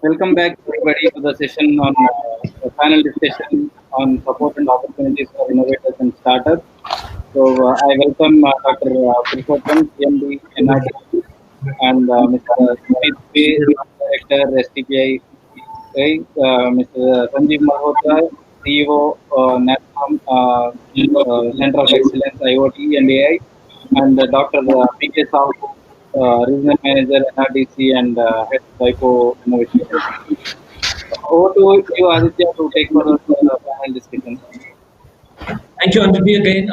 Welcome back, everybody, to the session on the panel discussion on support and opportunities for innovators and startups. I welcome Dr. Purushottam, CMD, NRD, and Mr. Sumit B, Director, STPI, Mr. Sanjeev Malhotra, CEO, NASCOM, Center of Excellence, IoT and AI, and Dr. P.K. Sahu, Regional Manager, NRDC, and Head Psycho Innovation Center. Over to you, Aditya, to take further panel discussion. Thank you, Anjali, again.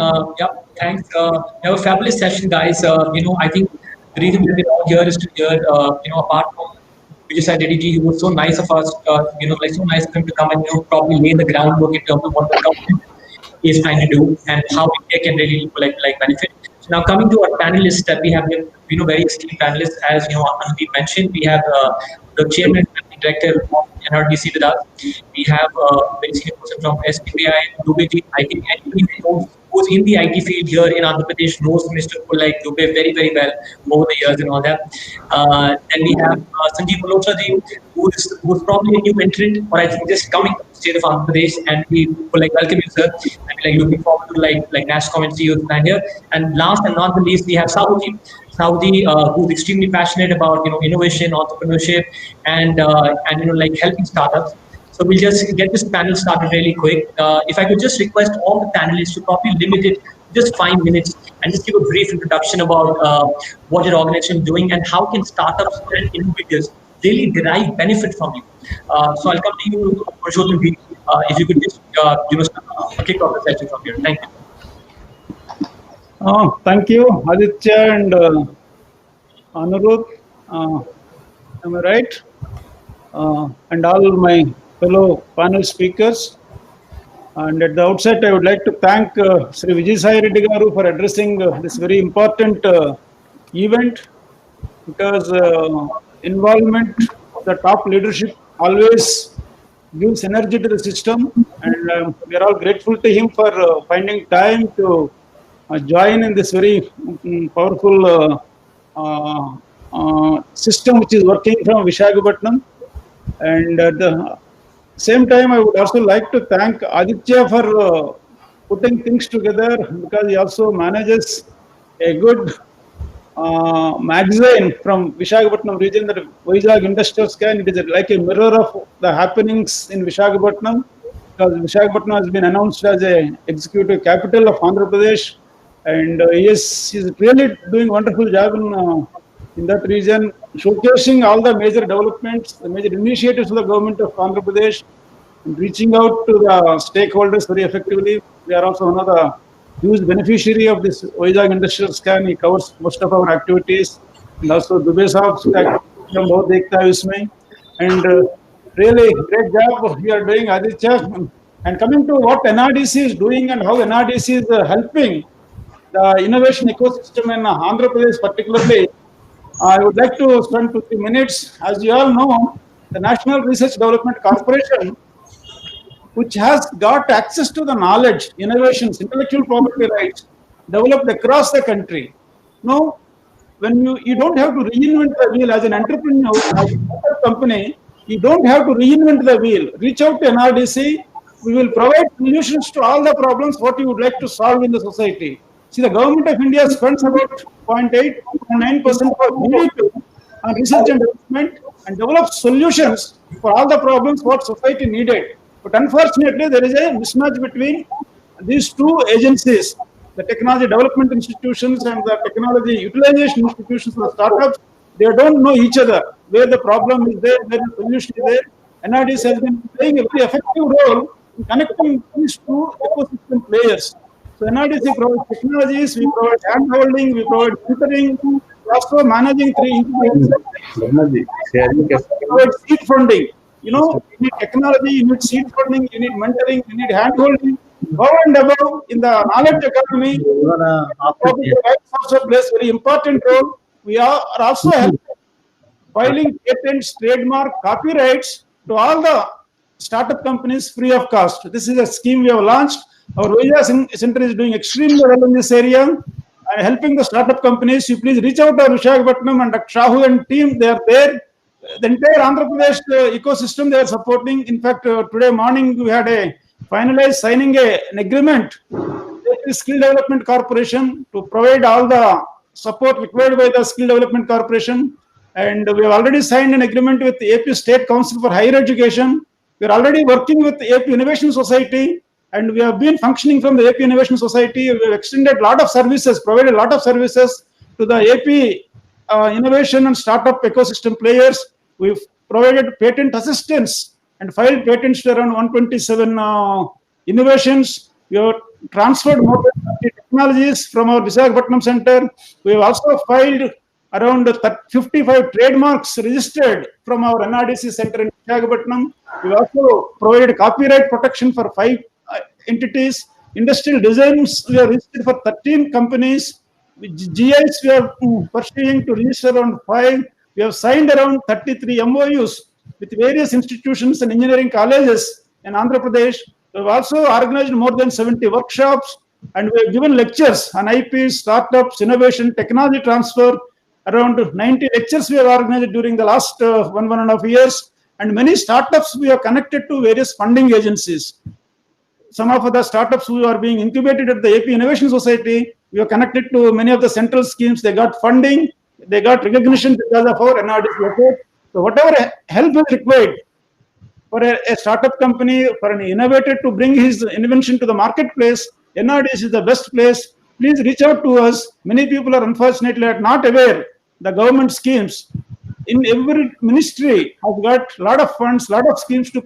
Thanks. We have a fabulous session, guys. I think the reason that we're all here is to hear, apart from Vijay Reddy ji, who was so nice of us, so nice of him to come and, probably lay the groundwork in terms of what the government is trying to do and how it can really benefit. So now coming to our panelists that we have here, very esteemed panelists, as Anjali mentioned, we have the chairman and director of NRDC with us. We have a very senior person from SPPI, Dubey ji. I think anybody who's in the IT field here in Andhra Pradesh knows Mr. Like Dubey very, very well over the years and all that. Then we have Sanjeev Malhotra ji, who's probably a new entrant, or I think just coming to the state of Andhra Pradesh, and we welcome you, sir. And looking forward to NASCOM and CEO plan here. And last and not the least, we have Sahu ji. Saudi, who's extremely passionate about innovation, entrepreneurship, and helping startups. So we'll just get this panel started really quick. If I could just request all the panelists to probably limit it just 5 minutes and just give a brief introduction about what your organization is doing and how can startups and innovators really derive benefit from you. So I'll come to you, Purushottam ji, if you could just kick off the session from here. Thank you. Thank you, Aditya and Anirudh. Am I right? And all my fellow panel speakers. And at the outset, I would like to thank Sri Vijay Reddy Garu for addressing this very important event, because involvement of the top leadership always gives energy to the system, and we are all grateful to him for finding time to join in this very powerful system which is working from Visakhapatnam. And at the same time, I would also like to thank Aditya for putting things together, because he also manages a good magazine from Visakhapatnam region, that Vizag Industrial Scan. It is like a mirror of the happenings in Visakhapatnam, because Visakhapatnam has been announced as a executive capital of Andhra Pradesh, and he's really doing a wonderful job in that region, showcasing all the major developments, the major initiatives of the government of Andhra Pradesh, and reaching out to the stakeholders very effectively. We are also one of the huge beneficiary of this Vizag Industrial Scan. He covers most of our activities, and also Dubey Saab's activities. And really great job you are doing, Aditya. And coming to what NRDC is doing and how NRDC is helping the innovation ecosystem in Andhra Pradesh particularly, I would like to spend 2-3 minutes. As you all know, the National Research Development Corporation, which has got access to the knowledge, innovations, intellectual property rights developed across the country. Now, when you don't have to reinvent the wheel as an entrepreneur, as a company, you don't have to reinvent the wheel. Reach out to NRDC. We will provide solutions to all the problems what you would like to solve in the society. See, the government of India spends about 0.8 to 9% of GDP on research and development, and develops solutions for all the problems what society needed. But unfortunately, there is a mismatch between these two agencies, the technology development institutions and the technology utilization institutions for startups. They don't know each other, where the problem is there, where the solution is there. NRDC has been playing a very effective role in connecting these two ecosystem players. So NRDC provides technologies, we provide hand-holding, we provide tutoring, we also managing 3 institutions. We provide seed funding. You need technology, you need seed funding, you need mentoring, you need hand-holding. Above and above, in the knowledge economy, the rights also plays a very important role. We are also helping filing patents, trademark, copyrights to all the startup companies free of cost. This is a scheme we have launched. Our Vijaya Center is doing extremely well in this area and helping the startup companies. You please reach out to Visakhapatnam and Dr. Shahu and team. They are there. The entire Andhra Pradesh ecosystem they are supporting. In fact, today morning we had a finalized signing an agreement with the Skill Development Corporation to provide all the support required by the Skill Development Corporation. And we have already signed an agreement with the AP State Council for Higher Education. We are already working with the AP Innovation Society, and we have been functioning from the AP Innovation Society. We have extended a lot of services, provided a lot of services to the AP innovation and startup ecosystem players. We've provided patent assistance and filed patents to around 127 innovations. We have transferred more than 30 technologies from our Visakhapatnam center. We have also filed around 55 trademarks registered from our NRDC center in Visakhapatnam. We also provided copyright protection for 5 entities. Industrial designs we have registered for 13 companies. GIs we are pursuing to register around 5. We have signed around 33 MOUs with various institutions and engineering colleges in Andhra Pradesh. We have also organized more than 70 workshops, and we have given lectures on IP, startups, innovation, technology transfer. Around 90 lectures we have organized during the last 1.5 years, and many startups we have connected to various funding agencies. Some of the startups who are being incubated at the AP Innovation Society, we are connected to many of the central schemes. They got funding, they got recognition because of our NRDC effort. So whatever help is required for a startup company, for an innovator to bring his invention to the marketplace, NRDC is the best place. Please reach out to us. Many people are unfortunately not aware the government schemes. In every ministry has got a lot of funds, lot of schemes to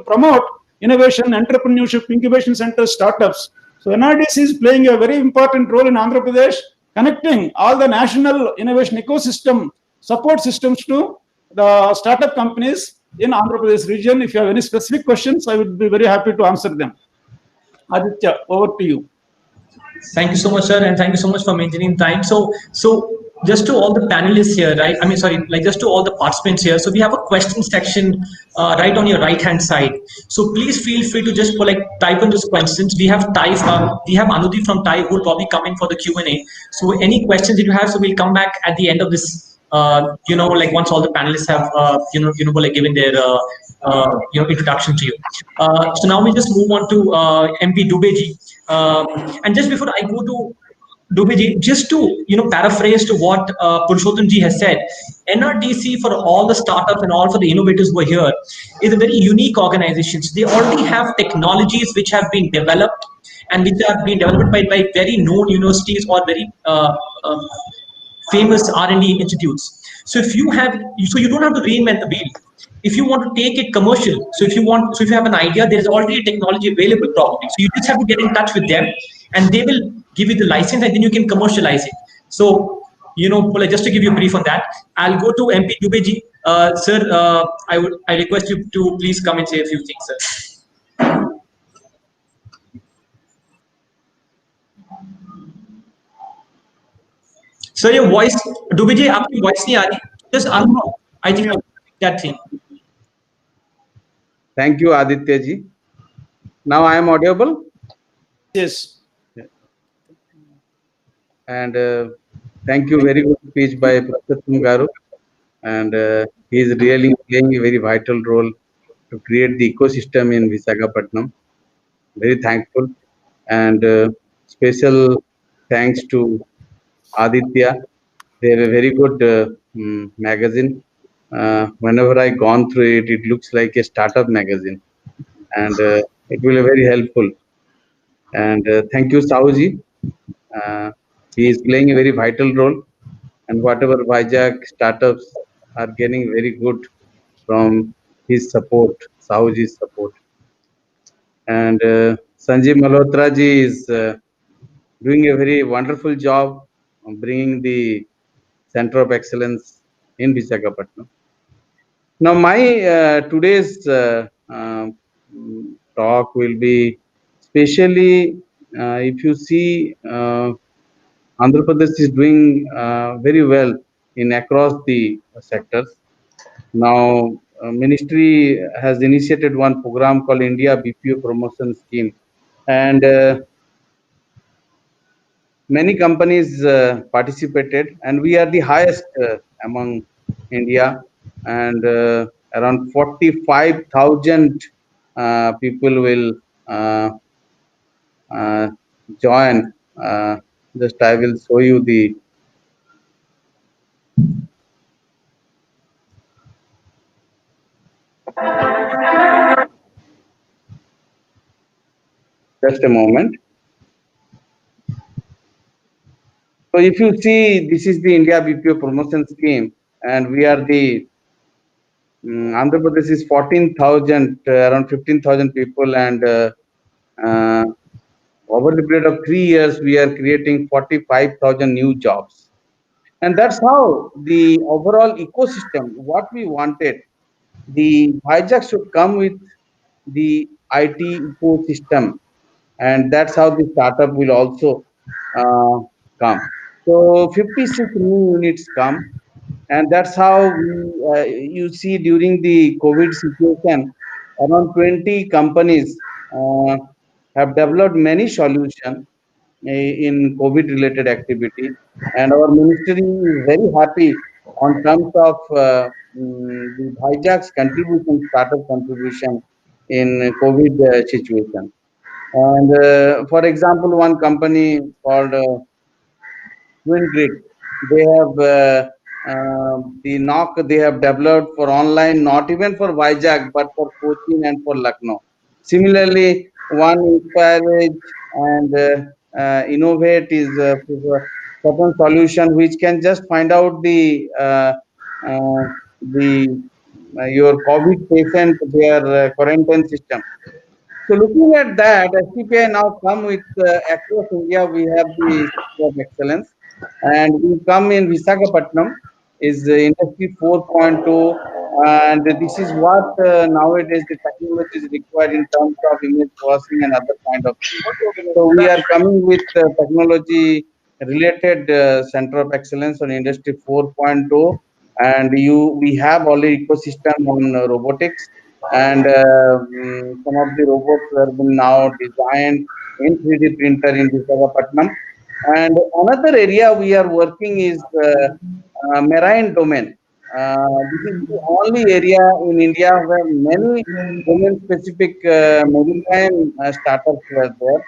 promote innovation, entrepreneurship, incubation centers, startups. So NRDC is playing a very important role in Andhra Pradesh, connecting all the national innovation ecosystem support systems to the startup companies in Andhra Pradesh region. If you have any specific questions, I would be very happy to answer them. Aditya, over to you. Thank you so much, sir, and thank you so much for maintaining time. So just to all the panelists here, right? I mean, sorry, like just to all the participants here. So we have a question section right on your right-hand side. So please feel free to just type in those questions. We have we have Anudhi from TIE who will probably come in for the Q&A. So any questions that you have, so we'll come back at the end of this. Once all the panelists have given their introduction to you. So now we just move on to MP Dubeji. And just before I go to Dubeji, just to paraphrase to what Purushottamji has said, NRDC for all the startups and all for the innovators who are here is a very unique organization. So they already have technologies which have been developed and which have been developed by very known universities or very famous R&D institutes. So if you have, so you don't have to reinvent the wheel. If you want to take it commercial, so if you have an idea, there is already a technology available probably. So you just have to get in touch with them, and they will give you the license, and then you can commercialize it. So just to give you a brief on that, I'll go to MP Dubeji. Sir, I request you to please come and say a few things, sir. So your voice, Dubeji, आपकी voice नहीं आ रही. Just I think that thing. Thank you, Aditya ji. Now I am audible? Yes. And thank you, very good speech by Purushottam Garu. And he is really playing a very vital role to create the ecosystem in Visakhapatnam. Very thankful. And special thanks to Aditya. They have a very good magazine. Whenever I gone through it, it looks like a startup magazine, and it will be very helpful. And thank you, Sauji. He is playing a very vital role, and whatever Vizag startups are getting very good from his support, Sauji's support. And Sanjeev Malhotra ji is doing a very wonderful job of bringing the Center of Excellence in Visakhapatnam. Now, my today's talk will be especially if you see Andhra Pradesh is doing very well in across the sectors. Now, ministry has initiated one program called India BPO Promotion Scheme, and many companies participated, and we are the highest among India, and around 45,000 people will uh, uh, join. Just I will show you the just a moment. So if you see, this is the India BPO promotion scheme, and we are the Andhra Pradesh is 14,000, around 15,000 people, and uh, over the period of 3 years, we are creating 45,000 new jobs. And that's how the overall ecosystem, what we wanted, the hijack should come with the IT ecosystem, and that's how the startup will also uh, come. So 56 new units come, and that's how you see during the COVID situation, around 20 companies have developed many solutions in COVID related activity, and our ministry is very happy on terms of the hijack's contribution, startup contribution in COVID situation. And for example, one company called Twin Grid, they have the knock they have developed for online, not even for Vizag, but for Cochin and for Lucknow. Similarly, one Inspirage and Innovate is a certain solution which can just find out the your COVID patient their quarantine system. So looking at that, STPI now come with across India. We have the Center of Excellence, and we come in Visakhapatnam is Industry 4.2, and this is what nowadays the technology is required in terms of image processing and other kind of things. So we are coming with technology related Center of Excellence on Industry 4.0, and we have already ecosystem on robotics, and some of the robots have been now designed in 3D printer in Visakhapatnam. And another area we are working is marine domain. This is the only area in India where many domain-specific maritime startups were there,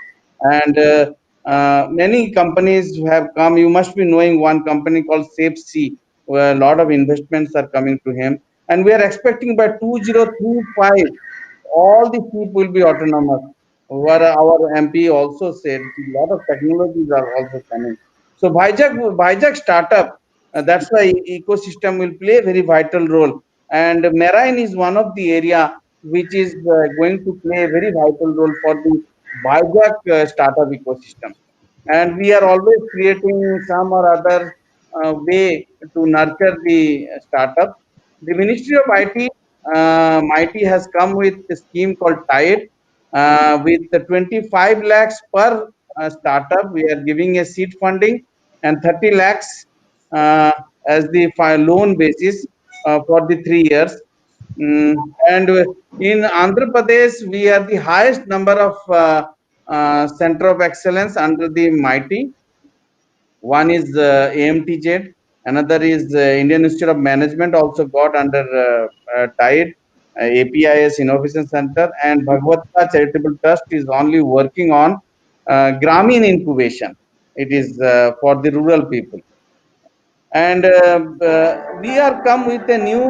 and many companies have come. You must be knowing one company called Safe Sea, where a lot of investments are coming to him, and we are expecting by 2035 all the ship will be autonomous. Where our MP also said a lot of technologies are also coming. So Vizag startup, that's why ecosystem will play a very vital role. And marine is one of the area which is going to play a very vital role for the Vizag startup ecosystem. And we are always creating some or other way to nurture the startup. The Ministry of IT, MIT has come with a scheme called TIDE with the 25 lakhs per startup. We are giving a seed funding and 30 lakhs uh, as the loan basis for the 3 years. And in Andhra Pradesh, we are the highest number of Center of Excellence under the MIT. One is AMTZ, another is Indian Institute of Management, also got under TIDE, APIS Innovation Center, and Bhagavatka Charitable Trust is only working on Gramin incubation. It is for the rural people. And we are come with a new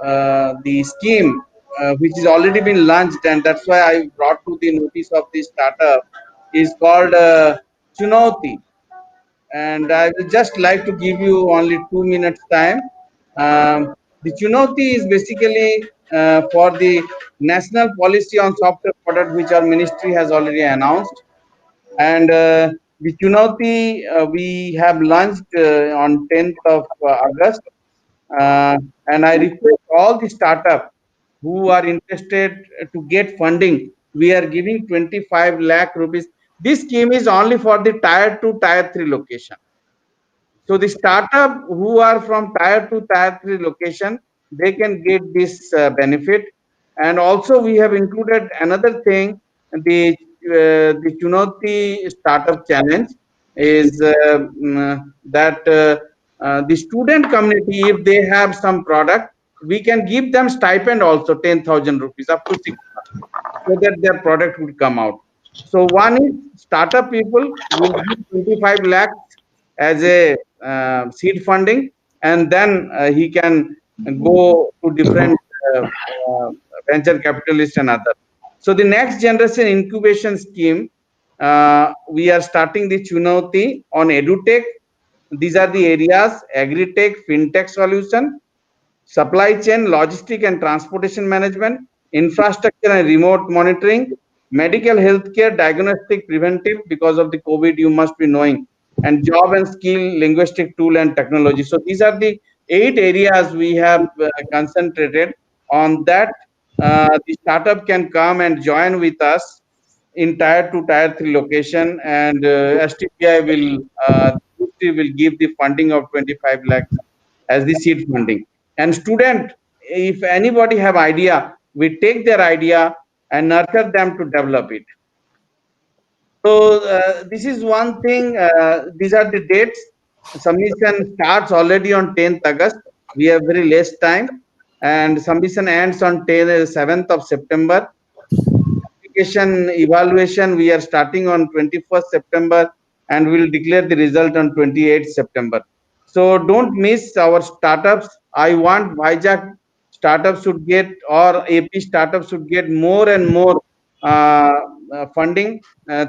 uh, the scheme which is already been launched, and that's why I brought to the notice of this startup is called Chunauti, and I will just like to give you only 2 minutes time. The Chunauti is basically for the national policy on software product which our ministry has already announced, and the Chunauti we have launched on 10th of August, uh, and I request all the startup who are interested to get funding. We are giving 25 lakh rupees. This scheme is only for the tier 2, tier 3 location. So the startup who are from tier 2, tier 3 location, they can get this benefit. And also we have included another thing, the Chunauti Startup Challenge is that the student community, if they have some product, we can give them stipend also 10,000 rupees up to 6 months, so that their product would come out. So one is startup people will give 25 lakhs as a seed funding, and then he can go to different venture capitalists and others. So the next generation incubation scheme, we are starting the Chunauti on EduTech. These are the areas: agri-tech, fintech solution, supply chain, logistic and transportation management, infrastructure and remote monitoring, medical healthcare, diagnostic, preventive, because of the COVID, you must be knowing, and job and skill, linguistic tool and technology. So these are the 8 areas we have concentrated on that. The startup can come and join with us in tier 2, tier 3 location, and STPI will give the funding of 25 lakhs as the seed funding. And student, if anybody have idea, we take their idea and nurture them to develop it. So this is one thing. These are the dates. Submission starts already on 10th August. We have very less time, and submission ends on 7th of September. Application evaluation we are starting on 21st September, and we will declare the result on 28th September. So don't miss our startups. I want Vizag startups should get, or AP startups should get more and more funding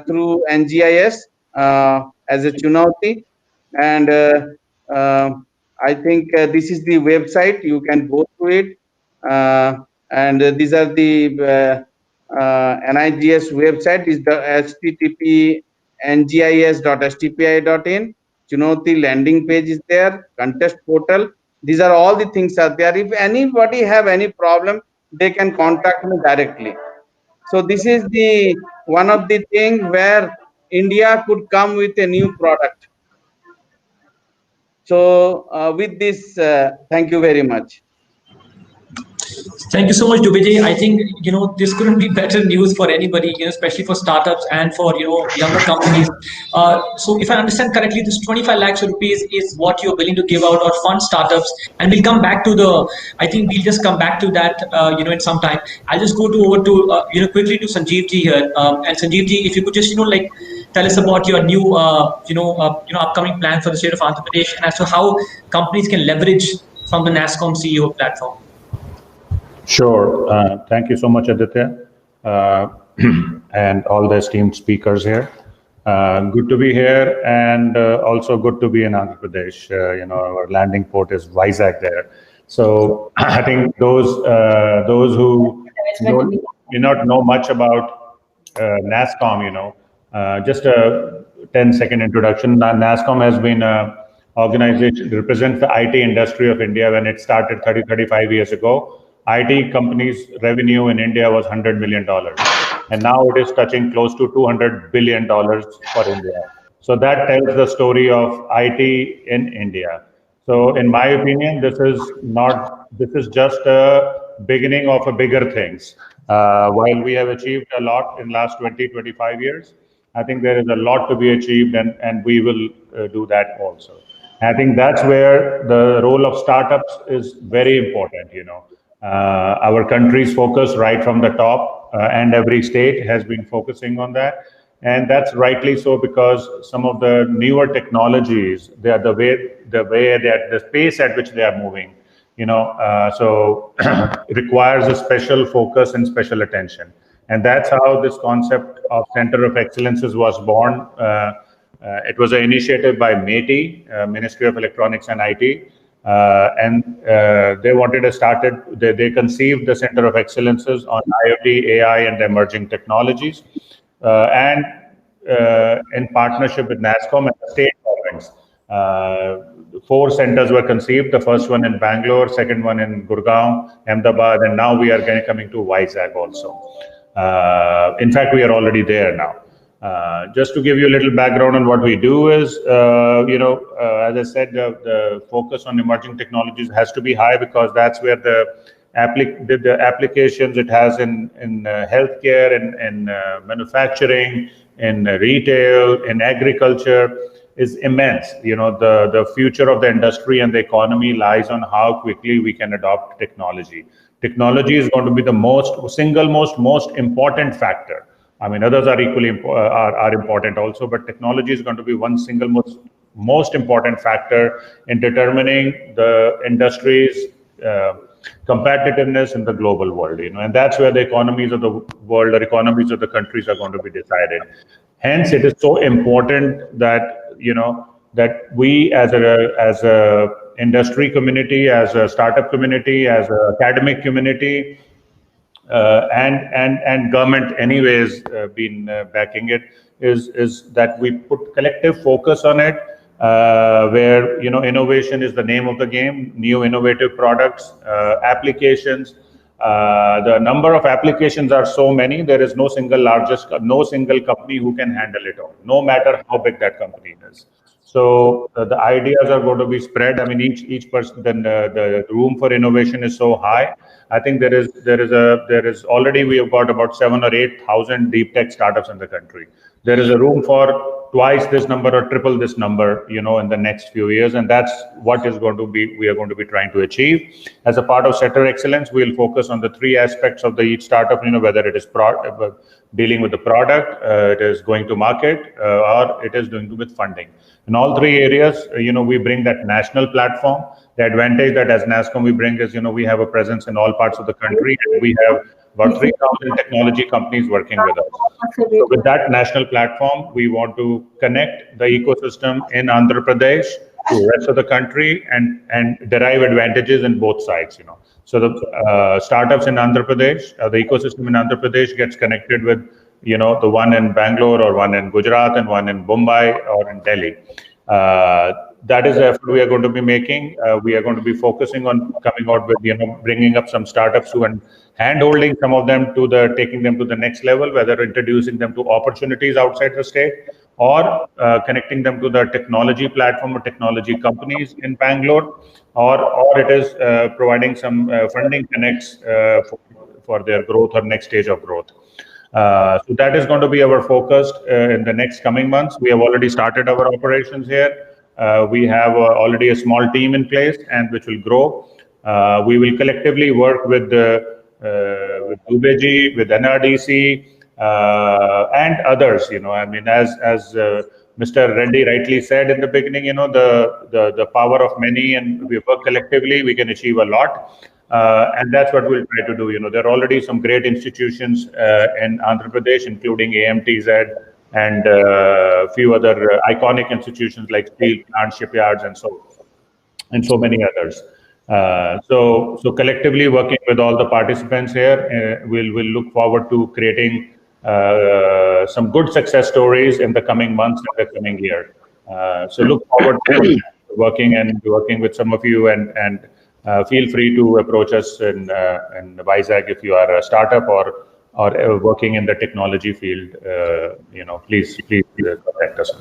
through NGIS as a Chunauti. And I think this is the website. You can go through it. And these are the NIGS website is the http ngis.stpi.in. Chunauti landing page is there, contest portal. These are all the things are there. If anybody have any problem, they can contact me directly. So this is the one of the thing where India could come with a new product. So with this, thank you very much. Thank you so much, Dubey. I think this couldn't be better news for anybody, especially for startups and for younger companies. So, if I understand correctly, this 25 lakhs rupees is what you're willing to give out or fund startups. And we'll come back to the. I think we'll just come back to that, in some time. I'll just go over to quickly to Sanjeev ji here. And Sanjeev ji, if you could just tell us about your new upcoming plan for the state of Andhra Pradesh, and as to how companies can leverage from the NASSCOM CEO platform. Sure. Thank you so much, Aditya, and all the esteemed speakers here. Good to be here, and also good to be in Andhra Pradesh. Our landing port is Vizag there. So I think those who may not know much about NASSCOM, just a 10-second introduction. NASSCOM has been an organization that represents the IT industry of India. When it started 35 years ago, IT companies' revenue in India was $100 million, and now it is touching close to $200 billion for India. So that tells the story of IT in India. So in my opinion, this is just a beginning of a bigger things. While we have achieved a lot in last 20-25 years, I think there is a lot to be achieved, and we will do that also. I think that's where the role of startups is very important. Our country's focus right from the top, and every state has been focusing on that, and that's rightly so, because some of the newer technologies, they are the pace at which they are moving, so it requires a special focus and special attention, and that's how this concept of Center of Excellences was born. It was an initiative by MeitY, Ministry of Electronics and IT. And they wanted to start it. They conceived the Center of Excellences on IoT, AI, and emerging technologies, and in partnership with NASSCOM and the state governments. 4 centers were conceived. The first one in Bangalore, second one in Gurgaon, Ahmedabad, and now we are coming to Vizag also. In fact, we are already there now. Just to give you a little background on what we do is, as I said, the focus on emerging technologies has to be high because that's where the applications it has in healthcare, in manufacturing, in retail, in agriculture is immense. The future of the industry and the economy lies on how quickly we can adopt technology. Technology is going to be the most important factor. I mean, others are equally are important also, but technology is going to be one single most important factor in determining the industry's competitiveness in the global world. And that's where the economies of the world or economies of the countries are going to be decided. Hence, it is so important that that we as a industry community, as a startup community, as an academic community, and government anyways been backing it, is that we put collective focus on it, where innovation is the name of the game. New innovative products, applications. The number of applications are so many. There is no single company who can handle it all, no matter how big that company is. So the ideas are going to be spread. I mean, each person. Then the room for innovation is so high. I think there is already we have got about 7,000 or 8,000 deep tech startups in the country. There is a room for twice this number or triple this number, in the next few years, and that's what we are going to be trying to achieve. As a part of Sector Excellence, we will focus on the three aspects of the each startup. Whether it is dealing with the product, it is going to market, or it is doing with funding. In all three areas, we bring that national platform. The advantage that as NASSCOM we bring is, we have a presence in all parts of the country, and we have about 3,000 technology companies working with us. So with that national platform, we want to connect the ecosystem in Andhra Pradesh to the rest of the country and derive advantages in both sides. So the startups in Andhra Pradesh, the ecosystem in Andhra Pradesh gets connected with, the one in Bangalore or one in Gujarat and one in Mumbai or in Delhi. That is the effort we are going to be making. We are going to be focusing on coming out with, bringing up some startups and hand-holding some of them taking them to the next level, whether introducing them to opportunities outside the state or connecting them to the technology platform or technology companies in Bangalore, or it is providing some funding connects for their growth or next stage of growth. So that is going to be our focus in the next coming months. We have already started our operations here. We have already a small team in place, and which will grow. We will collectively work with Dubey ji, with NRDC, and others. I mean, as Mr. Reddy rightly said in the beginning, the power of many, and we work collectively, we can achieve a lot. And that's what we'll try to do. There are already some great institutions in Andhra Pradesh, including AMTZ and a few other iconic institutions like steel plant, shipyards, and so many others. So collectively working with all the participants here, we'll look forward to creating some good success stories in the coming months and the coming year. So look forward to working with some of you, and feel free to approach us in Vizag if you are a startup or working in the technology field. Please contact us.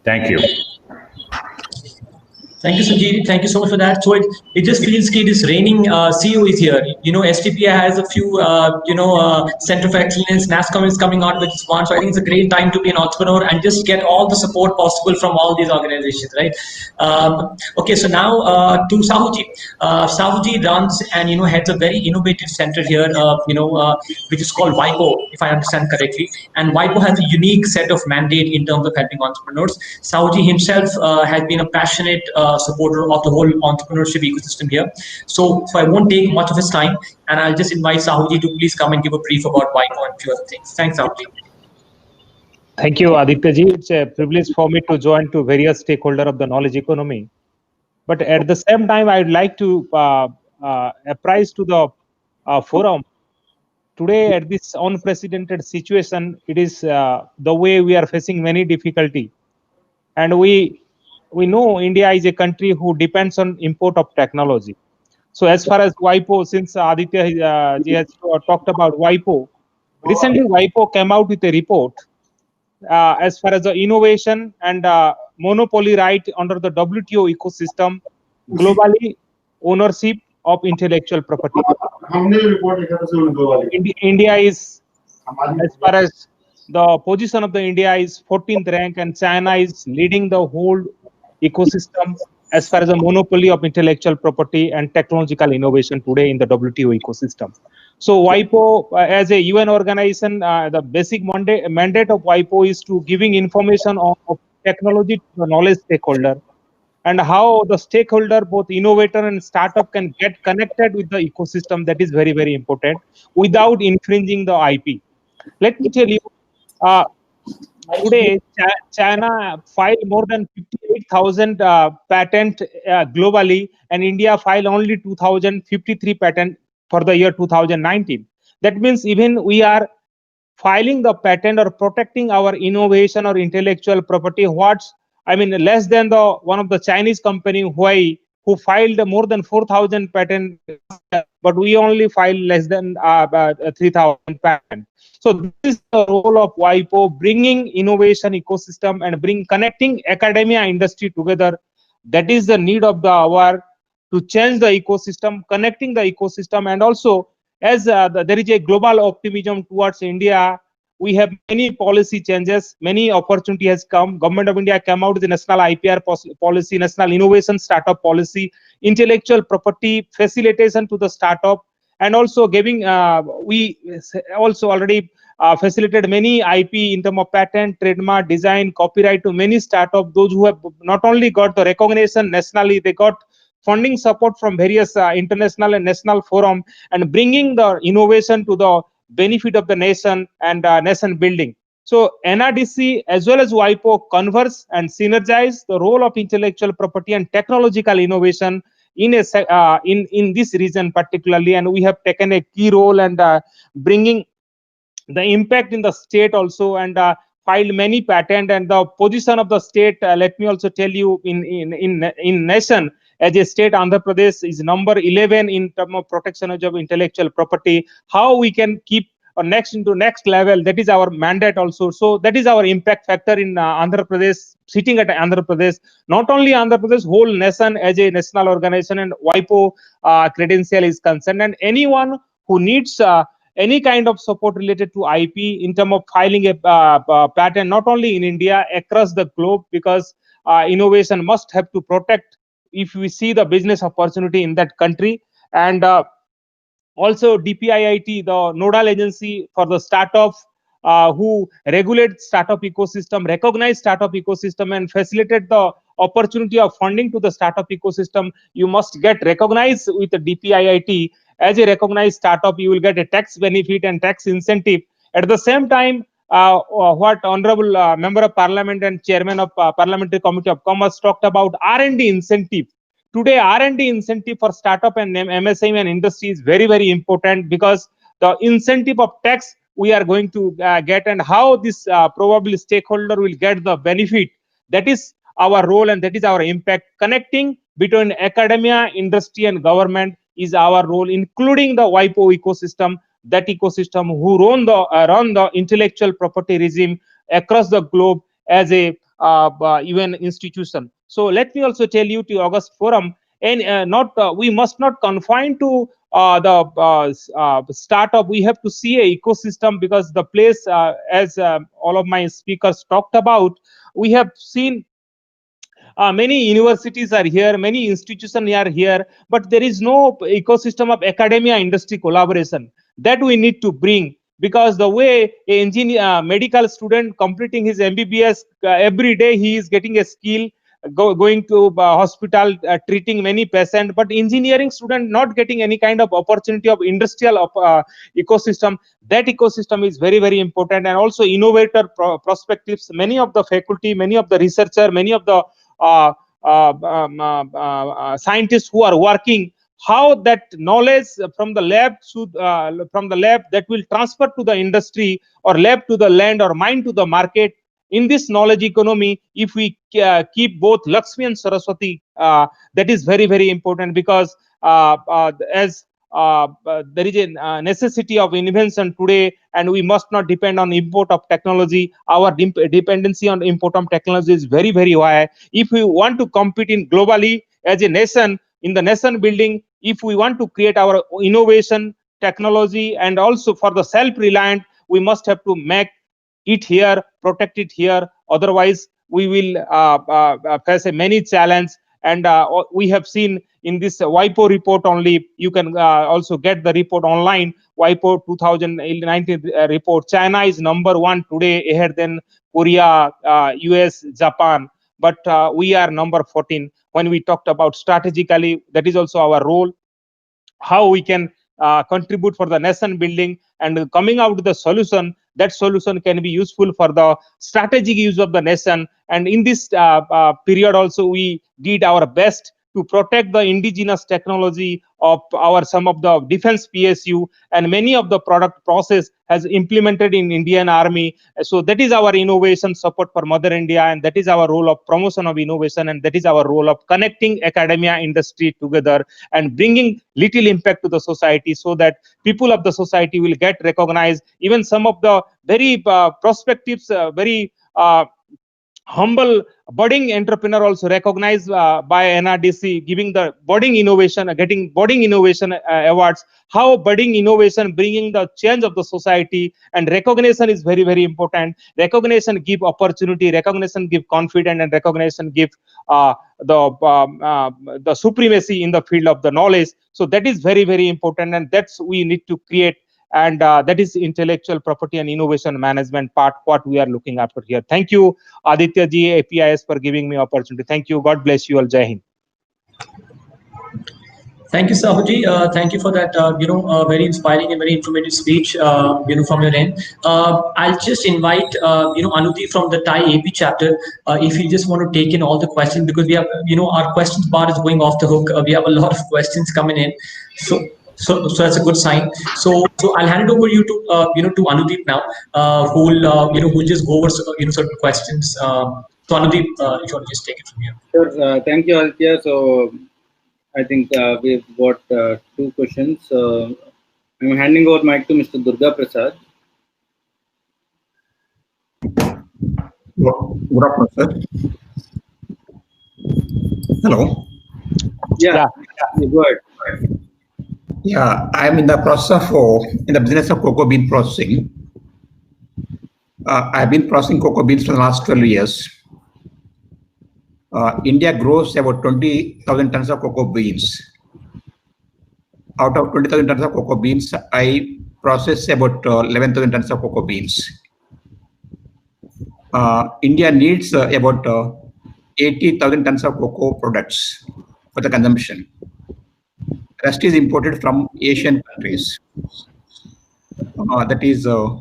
Thank you. Thank you, Sanjeev. Thank you so much for that. So it just feels it is raining. CEO is here. STPI has a few, Center of Excellence. NASSCOM is coming out with one. So I think it's a great time to be an entrepreneur and just get all the support possible from all these organizations, right? Okay, so now to Sahuji. Sahuji runs and, heads a very innovative center here, which is called WIPO, if I understand correctly. And WIPO has a unique set of mandate in terms of helping entrepreneurs. Sahuji himself has been a passionate supporter of the whole entrepreneurship ecosystem here. So I won't take much of his time, and I'll just invite Sahuji to please come and give a brief about WIPO and a few other things. Thanks, Sahuji. Thank you, Aditya ji. It's a privilege for me to join to various stakeholders of the knowledge economy. But at the same time, I'd like to apprise to the forum. Today, at this unprecedented situation, it is the way we are facing many difficulty. And we know India is a country who depends on import of technology. So as far as WIPO, since Aditya ji has talked about WIPO, recently WIPO came out with a report as far as the innovation and monopoly right under the WTO ecosystem, globally ownership of intellectual property. India is, as far as the position of the India is 14th rank, and China is leading the whole ecosystem as far as the monopoly of intellectual property and technological innovation today in the WTO ecosystem. So WIPO, as a UN organization, the basic mandate of WIPO is to giving information of technology to the knowledge stakeholder, and how the stakeholder, both innovator and startup, can get connected with the ecosystem. That is very, very important without infringing the IP. Let me tell you, uh, today China filed more than 58,000 patent globally, and India filed only 2,053 patent for the year 2019. That means even we are filing the patent or protecting our innovation or intellectual property, less than the one of the Chinese company, Huawei, who filed more than 4,000 patent, but we only filed less than 3,000 patent. So this is the role of WIPO, bringing innovation ecosystem and connecting academia industry together. That is the need of the hour, to change the ecosystem, connecting the ecosystem. And also, as there is a global optimism towards India, we have many policy changes, many opportunity has come. Government of India came out with the national IPR policy, national innovation startup policy, intellectual property facilitation to the startup, and also giving, we also already facilitated many IP in terms of patent, trademark, design, copyright to many startups. Those who have not only got the recognition nationally, they got funding support from various international and national forum, and bringing the innovation to the benefit of the nation and nation building. So NRDC as well as WIPO converse and synergize the role of intellectual property and technological innovation in this region particularly, and we have taken a key role and bringing the impact in the state also, and filed many patent. And the position of the state, let me also tell you, in nation, as a state, Andhra Pradesh is number 11 in terms of protection of intellectual property. How we can keep next level, that is our mandate also. So that is our impact factor in Andhra Pradesh, sitting at Andhra Pradesh. Not only Andhra Pradesh, whole nation as a national organization, and WIPO credential is concerned. And anyone who needs any kind of support related to IP in terms of filing a patent, not only in India, across the globe, because innovation must have to protect if we see the business opportunity in that country. And also DPIIT, the nodal agency for the startup, who regulate startup ecosystem, recognize startup ecosystem, and facilitate the opportunity of funding to the startup ecosystem. You must get recognized with the DPIIT. As a recognized startup, you will get a tax benefit and tax incentive. At the same time, what Honorable Member of Parliament and Chairman of Parliamentary Committee of Commerce talked about, R&D incentive. Today, R&D incentive for startup and MSME and industry is very, very important, because the incentive of tax we are going to get, and how this probably stakeholder will get the benefit. That is our role, and that is our impact. Connecting between academia, industry, and government is our role, including the WIPO ecosystem, that ecosystem who run the intellectual property regime across the globe as a UN institution. So let me also tell you, to August Forum, and we must not confine to the startup. We have to see a ecosystem, because the place, as all of my speakers talked about, we have seen many universities are here, many institutions are here, but there is no ecosystem of academia industry collaboration that we need to bring. Because the way a engineer, medical student completing his MBBS, every day he is getting a skill, going to hospital, treating many patients, but engineering student not getting any kind of opportunity of industrial ecosystem. That ecosystem is very, very important. And also innovator perspectives. Many of the faculty, many of the researcher, many of the scientists who are working, how that knowledge from the lab that will transfer to the industry, or lab to the land, or mine to the market. In this knowledge economy, if we keep both Lakshmi and Saraswati, that is very, very important. Because as there is a necessity of invention today, and we must not depend on import of technology. Our dependency on import of technology is very, very high. If we want to compete in globally as a nation, in the nation building, if we want to create our innovation, technology, and also for the self-reliant, we must have to make it here, protect it here. Otherwise, we will face a many challenge. And we have seen in this WIPO report only, you can also get the report online, WIPO 2019 report. China is #1 today, ahead than Korea, US, Japan. But we are number 14. When we talked about strategically, that is also our role, how we can contribute for the nation building and coming out with the solution. That solution can be useful for the strategic use of the nation. And in this period also, we did our best to protect the indigenous technology of some of the defense PSU, and many of the product process has implemented in Indian Army. So that is our innovation support for Mother India, and that is our role of promotion of innovation, and that is our role of connecting academia, industry together and bringing little impact to the society, so that people of the society will get recognized. Even some of the very prospectives, very humble budding entrepreneur also recognized by NRDC, giving the budding innovation, getting budding innovation awards. How budding innovation bringing the change of the society, and recognition is very, very important. Recognition give opportunity, recognition give confidence, and recognition give the supremacy in the field of the knowledge. So that is very, very important, and that's we need to create. And that is intellectual property and innovation management part, what we are looking after here. Thank you, Aditya ji, APIS, for giving me opportunity. Thank you. God bless you all. Jai Hind. Thank you, Sahuji. Thank you for that, very inspiring and very informative speech, from your end. I'll just invite, Anuti from the Thai AP chapter, if you just want to take in all the questions, because we have, our questions bar is going off the hook. We have a lot of questions coming in. So that's a good sign. So I'll hand it over you to to Anudeep now, who'll just go over certain questions. So Anudeep, if you want to just take it from here. Sure. Thank you, Aditya. So I think we've got 2 questions. I'm handing over mic to Mr. Durga Prasad. Good afternoon, sir. Hello. Yeah. Go ahead. Yeah, I'm in the process of in the business of cocoa bean processing. I've been processing cocoa beans for the last 12 years. India grows about 20,000 tons of cocoa beans. Out of 20,000 tons of cocoa beans, I process about 11,000 tons of cocoa beans. India needs about 80,000 tons of cocoa products for the consumption. Rest is imported from Asian countries. That is a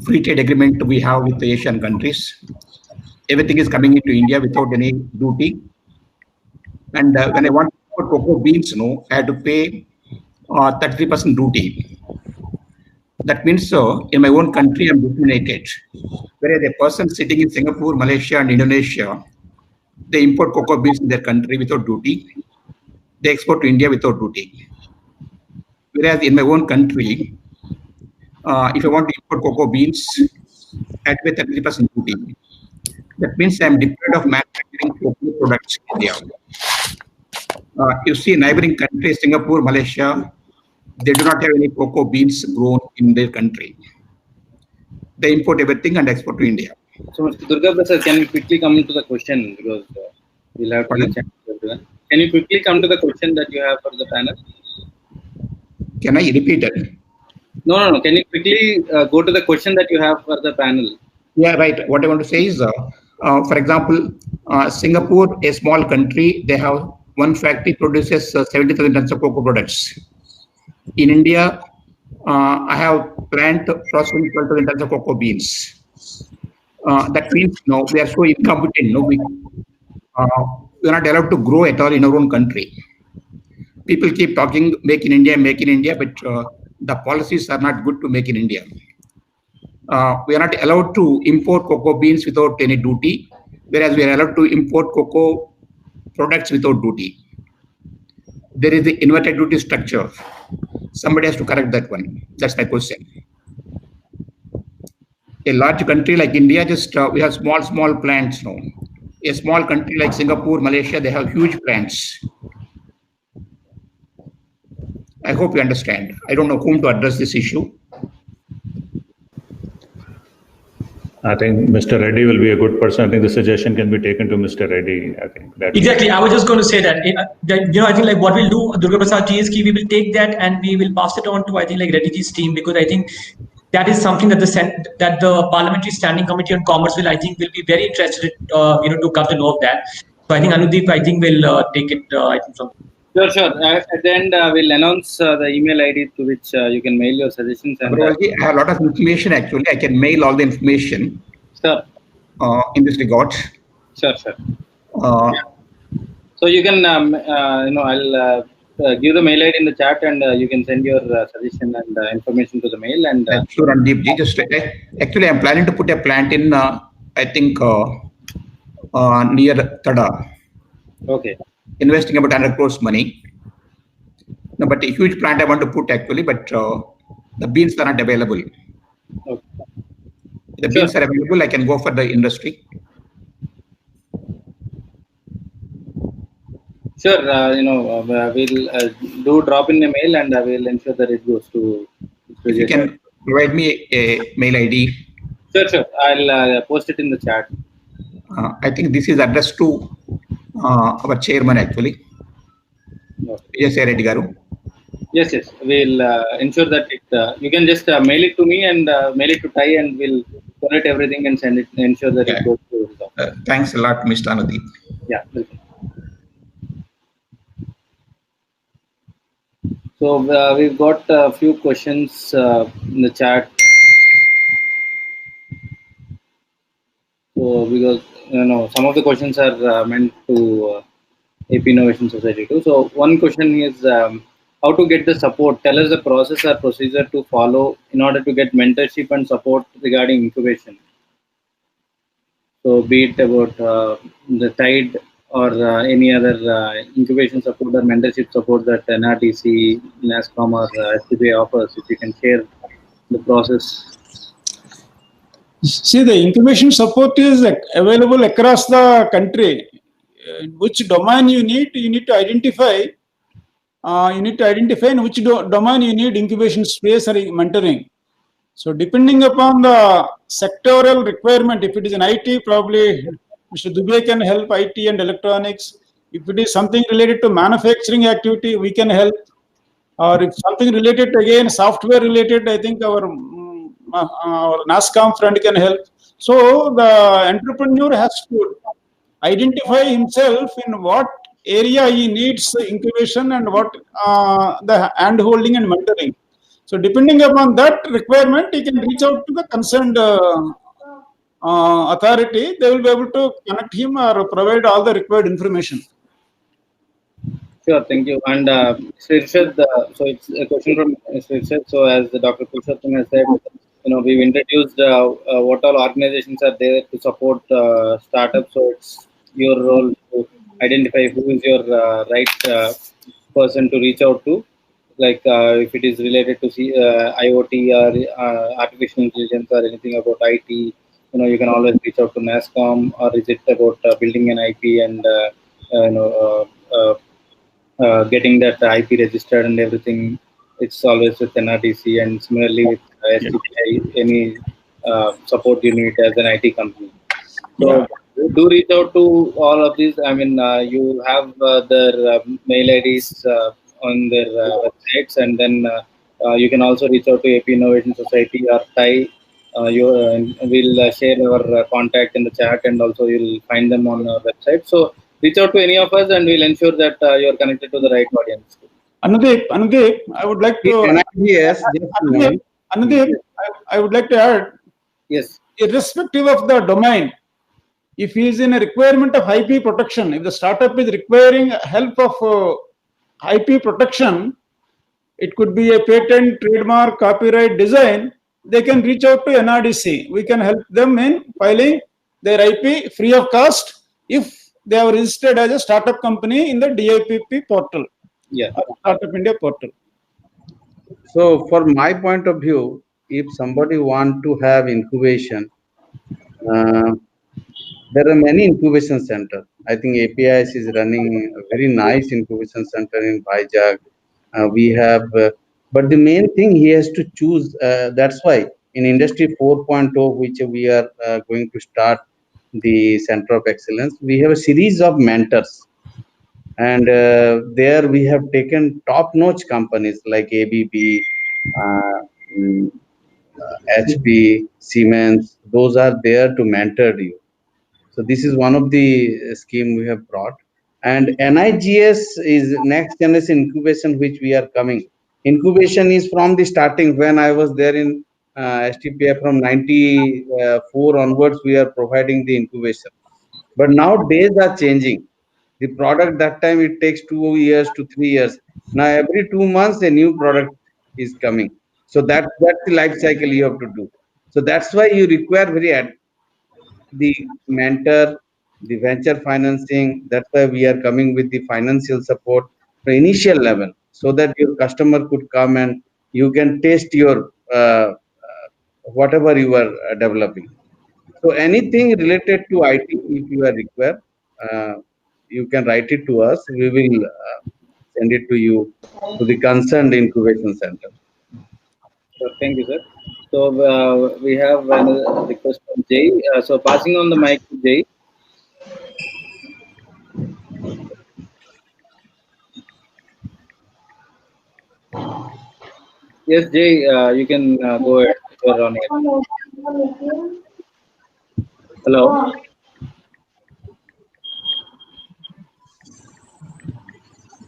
free trade agreement we have with the Asian countries. Everything is coming into India without any duty. And when I want to import cocoa beans, I have to pay 33% duty. That means in my own country, I'm discriminated. Whereas a person sitting in Singapore, Malaysia, and Indonesia, they import cocoa beans in their country without duty. They export to India without duty. Whereas in my own country, if I want to import cocoa beans, I pay 33% duty. That means I'm deprived of manufacturing cocoa products in India. You see, neighboring countries, Singapore, Malaysia, they do not have any cocoa beans grown in their country. They import everything and export to India. So, Mr. Durga Prasad, can you quickly come to the question, because we'll have to check everyone. Can you quickly come to the question that you have for the panel? Can I repeat it? No. Can you quickly go to the question that you have for the panel? Yeah, right. What I want to say is, for example, Singapore, a small country, they have one factory produces 70,000 tons of cocoa products. In India, I have plant processing 12,000 tons of cocoa beans. That means we are so incompetent. We are not allowed to grow at all in our own country. People keep talking make in India, but the policies are not good to make in India. We are not allowed to import cocoa beans without any duty, whereas we are allowed to import cocoa products without duty. There is the inverted duty structure. Somebody has to correct that one. That's my question. A large country like India, just we have small plants now. A small country like Singapore, Malaysia, they have huge plants. I hope you understand. I don't know whom to address this issue. I think Mr. Reddy will be a good person. I think the suggestion can be taken to Mr. Reddy. I think that Exactly. I was just going to say that, I think like what we'll do, Durga Prasad GSK, we will take that and we will pass it on to, I think, like Reddyji's team, because I think that is something that the Parliamentary Standing Committee on Commerce will, I think, will be very interested, to come to know of that. So I think Anudeep, I think, will take it, I think, from. Sure. At the end, we'll announce the email ID to which you can mail your suggestions. And I have a lot of information actually. I can mail all the information. Sure. In this regard. Sure. So you can, I'll give the mail ID in the chat, and you can send your suggestion and information to the mail. And sure, Randeep ji. Just actually, I'm planning to put a plant in, I think, near Tada. Okay. Investing about 100 crores money. No, but a huge plant I want to put actually, but the beans are not available. Okay. The beans are available, I can go for the industry. Sure, we'll do drop in a mail, and we'll ensure that it goes to. If you can provide me a mail ID. Sure. I'll post it in the chat. I think this is addressed to our chairman actually. Yes, Reddy Garu. Yes. We'll ensure that you can just mail it to me and mail it to Tai, and we'll collect everything and send it. Ensure that it goes to. Thanks a lot, Mr. Anudeep. Yeah. Welcome. So we've got a few questions in the chat. So because some of the questions are meant to AP Innovation Society too. So one question is how to get the support. Tell us the process or procedure to follow in order to get mentorship and support regarding incubation. So be it about the TIDE or any other incubation support or mentorship support that NRDC, NASCOM or SCBI offers, if you can share the process. See, the incubation support is available across the country. Which domain you need to identify. You need to identify in which domain you need incubation space or mentoring. So depending upon the sectoral requirement, if it is an IT, probably Mr. Dubey can help IT and electronics. If it is something related to manufacturing activity, we can help. Or if something related to, again, software related, I think our NASCOM friend can help. So the entrepreneur has to identify himself in what area he needs incubation and what the hand-holding and mentoring. So depending upon that requirement, he can reach out to the concerned authority. They will be able to connect him or provide all the required information. Sure, thank you. And Srirshad, so it's a question from Srirshad. So as the Dr. Purushottam has said, we've introduced what all organizations are there to support startups. So it's your role to identify who is your right person to reach out to. Like if it is related to IoT or artificial intelligence or anything about IT, you can always reach out to NASCOM. Or is it about building an IP and getting that IP registered and everything? It's always with NRDC, and similarly with STPI, any support you need as an IT company. So do reach out to all of these. I mean, you have their mail IDs on their websites, and then you can also reach out to AP Innovation Society or TIE. We'll share our contact in the chat, and also you'll find them on our website. So reach out to any of us, and we'll ensure that you're connected to the right audience. Anudeep, I would like to. Yes. Anudeep, I would like to add. Yes. Irrespective of the domain, if he is in a requirement of IP protection, if the startup is requiring help of IP protection, it could be a patent, trademark, copyright, design, they can reach out to NRDC. We can help them in filing their IP free of cost if they are registered as a startup company in the DIPP portal. Yeah. Startup India portal. So, for my point of view, if somebody want to have incubation, uh, there are many incubation centers. I think APIS is running a very nice incubation center in Vizag. We have, but the main thing he has to choose. That's why in Industry 4.0, which we are going to start the Center of Excellence, we have a series of mentors. And there we have taken top-notch companies like ABB, uh, mm, HP, Siemens. Those are there to mentor you. So this is one of the scheme we have brought. And NIGS is next generation incubation, which we are coming. Incubation is from the starting when I was there in STPI from 94 onwards, we are providing the incubation. But now days are changing. The product that time it takes 2 years to 3 years. Now every 2 months a new product is coming. So that's the life cycle you have to do. So that's why you require the mentor, the venture financing. That's why we are coming with the financial support for initial level, so that your customer could come and you can test your whatever you are developing. So anything related to IT, if you are required, uh, you can write it to us. We will send it to you to the concerned incubation center. So thank you, sir. So we have another request from Jay. So passing on the mic to Jay. Yes, Jay, you can go ahead. You're on air. Hello.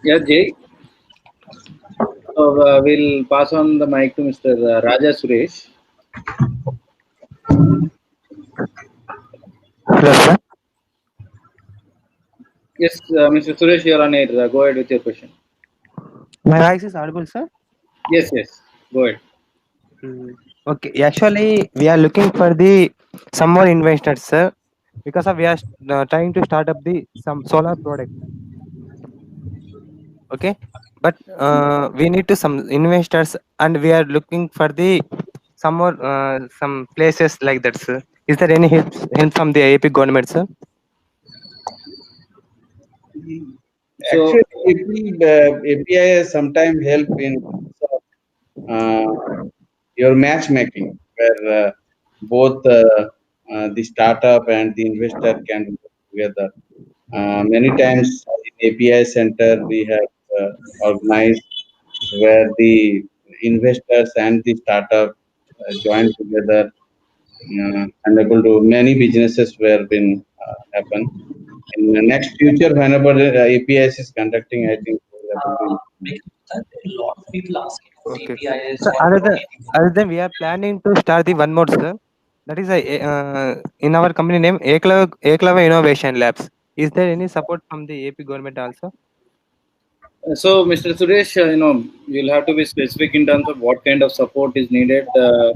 Yeah, Jay. So we'll pass on the mic to Mr. Raja Suresh. Hello, sir. Yes, Mr. Suresh, you're on air. Go ahead with your question. My voice is audible, sir. Yes, yes. Go ahead. Okay. Actually, we are looking for the some more investors, sir, because we are trying to start up the some solar product. Okay, but we need to some investors, and we are looking for the some more some places like that, sir. Is there any help from the AP government, sir? So, Actually, API sometimes help in uh, your matchmaking, where both the startup and the investor can work together. Many times in API center we have organized where the investors and the startup join together and able to many businesses were been happen. In the next future, whenever APIS is conducting, I think we will able to. A lot of people asking about Okay. APIs. So other than we are planning to start the one more, sir. That is in our company name Eklava Innovation Labs. Is there any support from the AP government also? so Mr. Suresh, you'll have to be specific in terms of what kind of support is needed. Uh,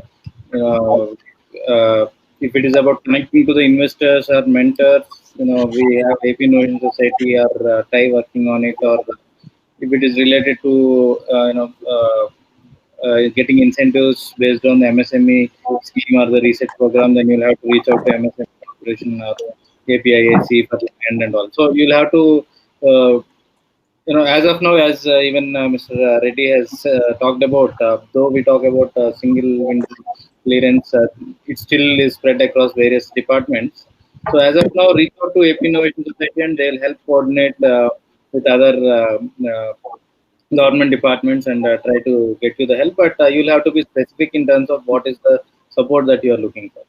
if it is about connecting to the investors or mentors, we have AP Innovation Society or TI working on it, or if it is related to getting incentives based on the MSME scheme or the research program, then you'll have to reach out to MSME Corporation or APIAC for the land and all. So you'll have to, as of now, as even Mr. Reddy has talked about, though we talk about single window clearance, it still is spread across various departments. So as of now, reach out to AP Innovation Society and they'll help coordinate with other government departments and try to get you the help. But you'll have to be specific in terms of what is the support that you are looking for.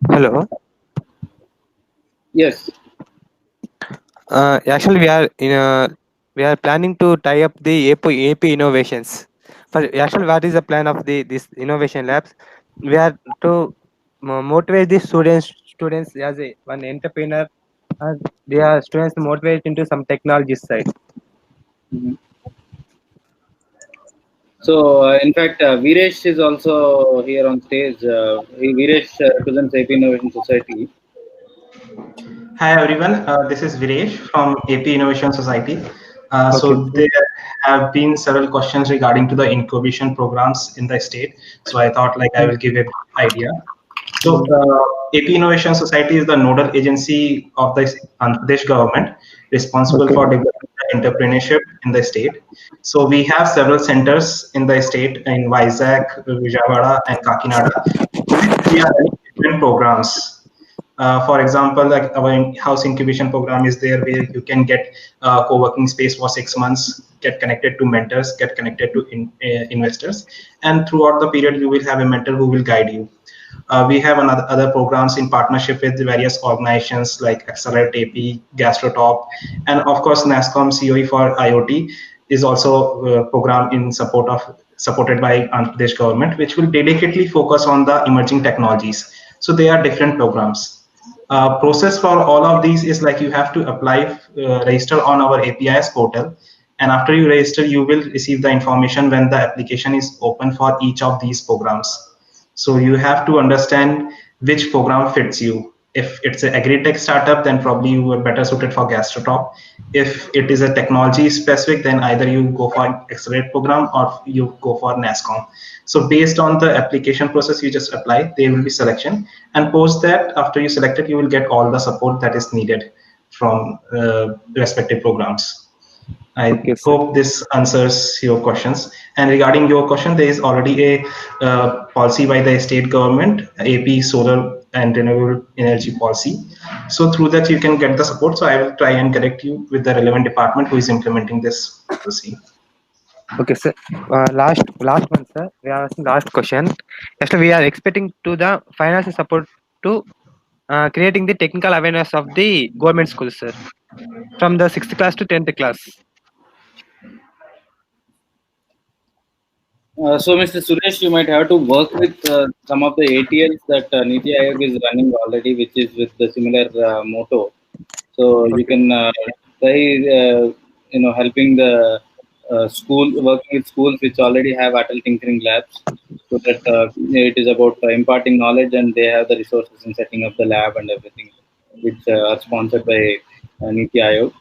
Hello. Yes. Actually, we are planning to tie up the AP innovations. For actually, what is the plan of this innovation labs? We are to motivate the students as one entrepreneur, and they are students motivate into some technology side. Mhm. So, in fact, Viresh is also here on stage. Viresh represents AP Innovation Society. Hi everyone, this is Viresh from AP Innovation Society. So there have been several questions regarding to the incubation programs in the state. So I thought like I will give a idea. So AP Innovation Society is the nodal agency of the Andhra Pradesh government responsible for developing entrepreneurship in the state. So we have several centers in the state in Vizag, Vijayawada, and Kakinada. We are running different programs. For example, like our house incubation program is there where you can get co-working space for 6 months, get connected to mentors, get connected to investors, and throughout the period you will have a mentor who will guide you. We have other programs in partnership with various organizations like Accelerate AP, GastroTop, and of course NASSCOM COE for IoT is also a program in supported by Andhra Pradesh government, which will dedicatedly focus on the emerging technologies. So they are different programs. Process for all of these is like you have to apply, register on our APIs portal, and after you register, you will receive the information when the application is open for each of these programs. So you have to understand which program fits you. If it's an agri-tech startup, then probably you are better suited for GastroTop. If it is a technology specific, then either you go for Accelerate program or you go for NASSCOM. So based on the application process, you just apply, there will be selection. And post that, after you select it, you will get all the support that is needed from respective programs. I hope this answers your questions. And regarding your question, there is already a policy by the state government, AP Solar and Renewable Energy Policy. So through that, you can get the support. So I will try and connect you with the relevant department who is implementing this policy. Okay, sir. Last one, sir. We are asking last question. Actually, we are expecting to the financial support to creating the technical awareness of the government schools, sir, from the 6th class to 10th class. So, Mr. Suresh, you might have to work with some of the ATLs that Niti Aayog is running already, which is with the similar motto. So you can try, helping the working with schools which already have Atal Tinkering Labs, so that it is about imparting knowledge, and they have the resources in setting up the lab and everything, which are sponsored by Niti Aayog.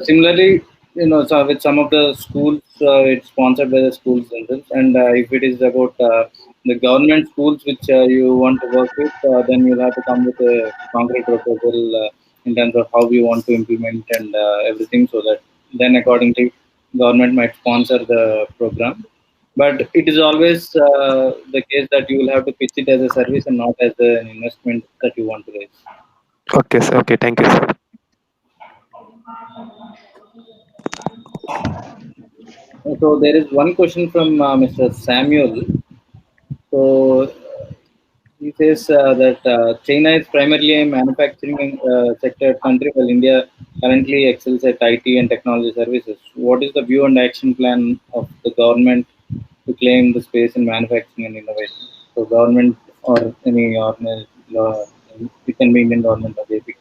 Similarly, so with some of the schools, it's sponsored by the schools themselves. And if it is about the government schools which you want to work with, then you'll have to come with a concrete proposal in terms of how you want to implement and everything, so that then accordingly government might sponsor the program. But it is always the case that you will have to pitch it as a service and not as an investment that you want to raise. Okay, sir. Okay, thank you, sir. So there is one question from Mr. Samuel. So he says that China is primarily a manufacturing sector country, while India currently excels at IT and technology services. What is the view and action plan of the government to claim the space in manufacturing and innovation? So government or any it can be Indian government or AP.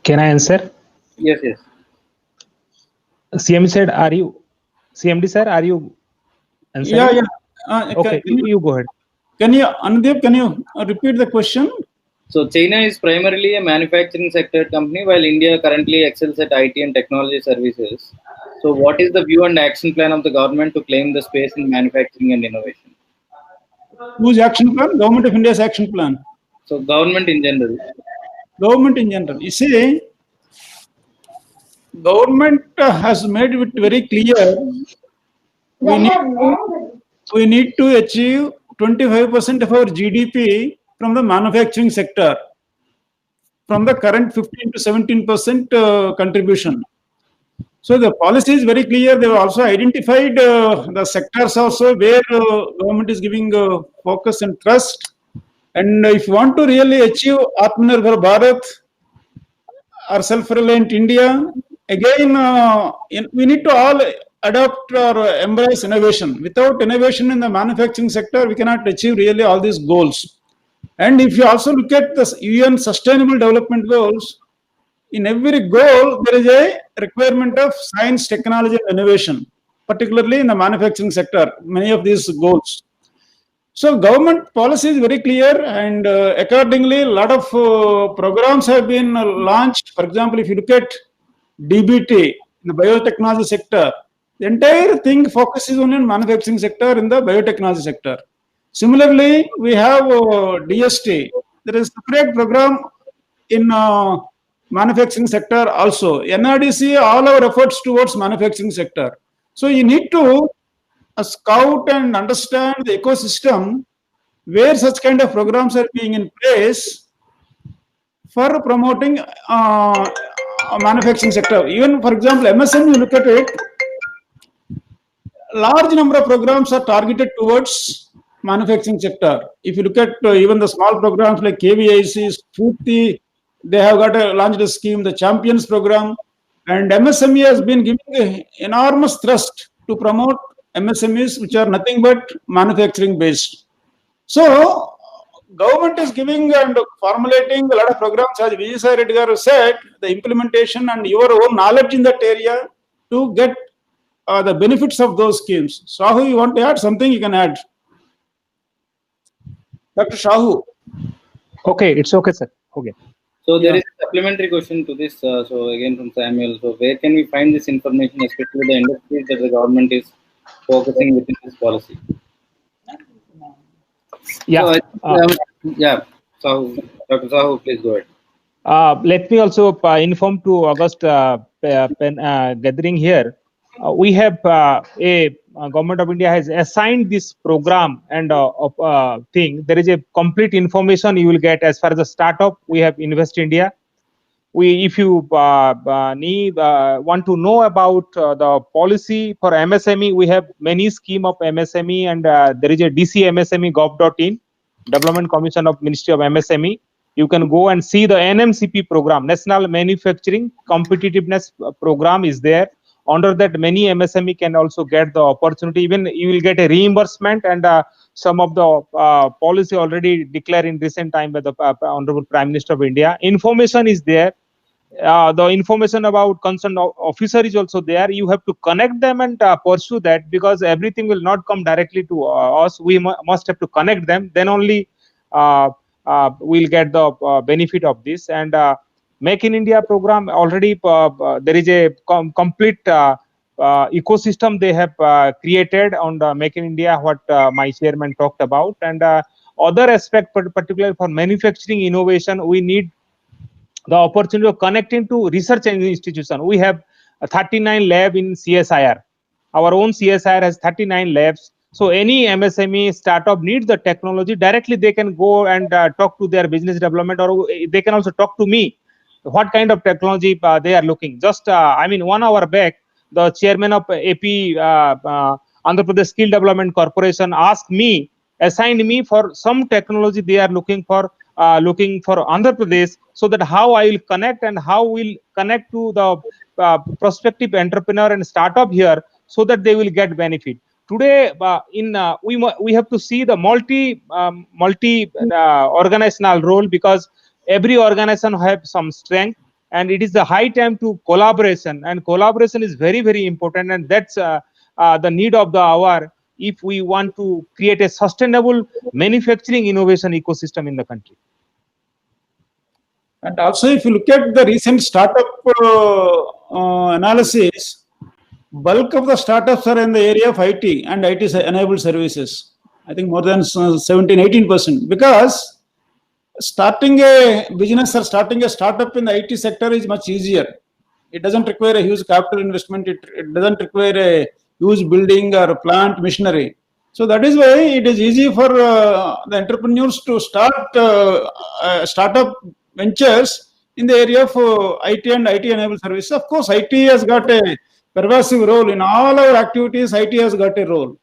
Can I answer? Yes. CMD said, CMD sir, are you answering? Yeah. Okay, you go ahead. Anudeep, can you repeat the question? So China is primarily a manufacturing sector company, while India currently excels at IT and technology services. So what is the view and action plan of the government to claim the space in manufacturing and innovation? Whose action plan? Government of India's action plan. So government in general. Government in general. You see, government has made it very clear we need to achieve 25% of our GDP from the manufacturing sector, from the current 15 to 17% contribution. So the policy is very clear. They have also identified the sectors also where government is giving focus and trust. And if you want to really achieve Atmanirbhar Bharat or self-reliant India, again, we need to all adopt or embrace innovation. Without innovation in the manufacturing sector, we cannot achieve really all these goals. And if you also look at the UN Sustainable Development Goals, in every goal, there is a requirement of science, technology, and innovation, particularly in the manufacturing sector, many of these goals. So government policy is very clear, and accordingly, a lot of programs have been launched. For example, if you look at DBT in the biotechnology sector, the entire thing focuses only on manufacturing sector in the biotechnology sector. Similarly, we have DST. There is a separate program in manufacturing sector also. NRDC, all our efforts towards manufacturing sector. So you need to scout and understand the ecosystem where such kind of programs are being in place for promoting manufacturing sector. Even for example, MSM, you look at it, large number of programs are targeted towards manufacturing sector. If you look at even the small programs like KVIC, Spurti, they have got launched a scheme, the Champions program, and MSME has been giving enormous thrust to promote MSMEs which are nothing but manufacturing based. So government is giving and formulating a lot of programs, as Vijay Reddy garu said, the implementation and your own knowledge in that area to get the benefits of those schemes. Shahu, you want to add something? You can add. Dr. Shahu. Okay, it's okay, sir. Okay. So there is a supplementary question to this. So again from Samuel. So where can we find this information, especially the industries that the government is focusing within this policy? Yeah. So, So Dr. Sahu, please go ahead. Let me also inform to August gathering here. We have Government of India has assigned this program and thing. There is a complete information you will get as far as the startup. We have Invest India. If you want to know about the policy for MSME, we have many scheme of MSME, and there is a DCMSME.gov.in, Development Commission of Ministry of MSME. You can go and see the NMCP program, National Manufacturing Competitiveness Program is there. Under that, many MSME can also get the opportunity. Even you will get a reimbursement, and some of the policy already declared in recent time by the Honorable Prime Minister of India. Information is there. The information about concerned officer is also there. You have to connect them and pursue that, because everything will not come directly to us. We must have to connect them. Then only we'll get the benefit of this. And Make in India program, already there is a complete ecosystem they have created on the Make in India, what my chairman talked about. And other aspect, particularly for manufacturing innovation, we need the opportunity of connecting to research institution. We have 39 lab in CSIR. Our own CSIR has 39 labs. So any MSME startup needs the technology. Directly they can go and talk to their business development, or they can also talk to me what kind of technology they are looking. Just 1 hour back, the chairman of AP Andhra Pradesh Skill Development Corporation assigned me for some technology they are looking for Andhra Pradesh, so that how I will connect and how we'll connect to the prospective entrepreneur and startup here, so that they will get benefit. Today, we have to see the multi organizational role, because every organization have some strength, and it is the high time to collaboration. And collaboration is very, very important, and that's the need of the hour if we want to create a sustainable manufacturing innovation ecosystem in the country. And also, if you look at the recent startup analysis, bulk of the startups are in the area of IT and IT-enabled services. I think more than 17-18%. Because starting a business or starting a startup in the IT sector is much easier. It doesn't require a huge capital investment. It doesn't require a huge building or plant machinery. So that is why it is easy for the entrepreneurs to start startup ventures in the area of IT and IT-enabled services. Of course, IT has got a pervasive role in all our activities. IT has got a role.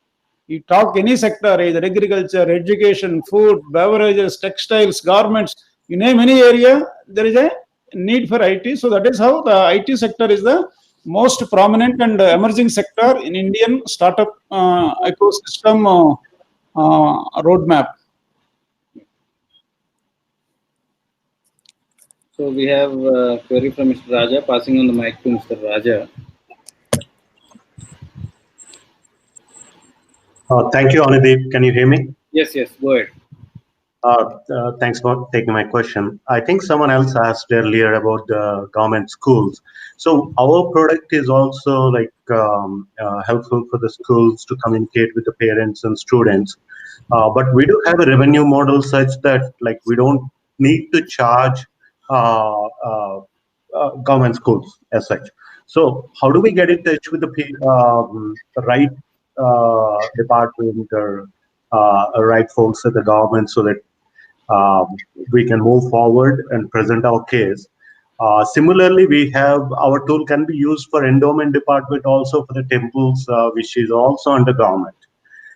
You talk any sector, either agriculture, education, food, beverages, textiles, garments, you name any area, there is a need for IT. So that is how the IT sector is the most prominent and emerging sector in Indian startup ecosystem roadmap. So we have a query from Mr. Raja. Passing on the mic to Mr. Raja. Thank you, Anideep. Can you hear me? Yes, yes, go ahead. Thanks for taking my question. I think someone else asked earlier about the government schools. So our product is also like helpful for the schools to communicate with the parents and students. But we do have a revenue model such that like we don't need to charge government schools as such. So how do we get in touch with the right department or right folks at the government so that we can move forward and present our case? Similarly, we have our tool can be used for endowment department also for the temples, which is also under government.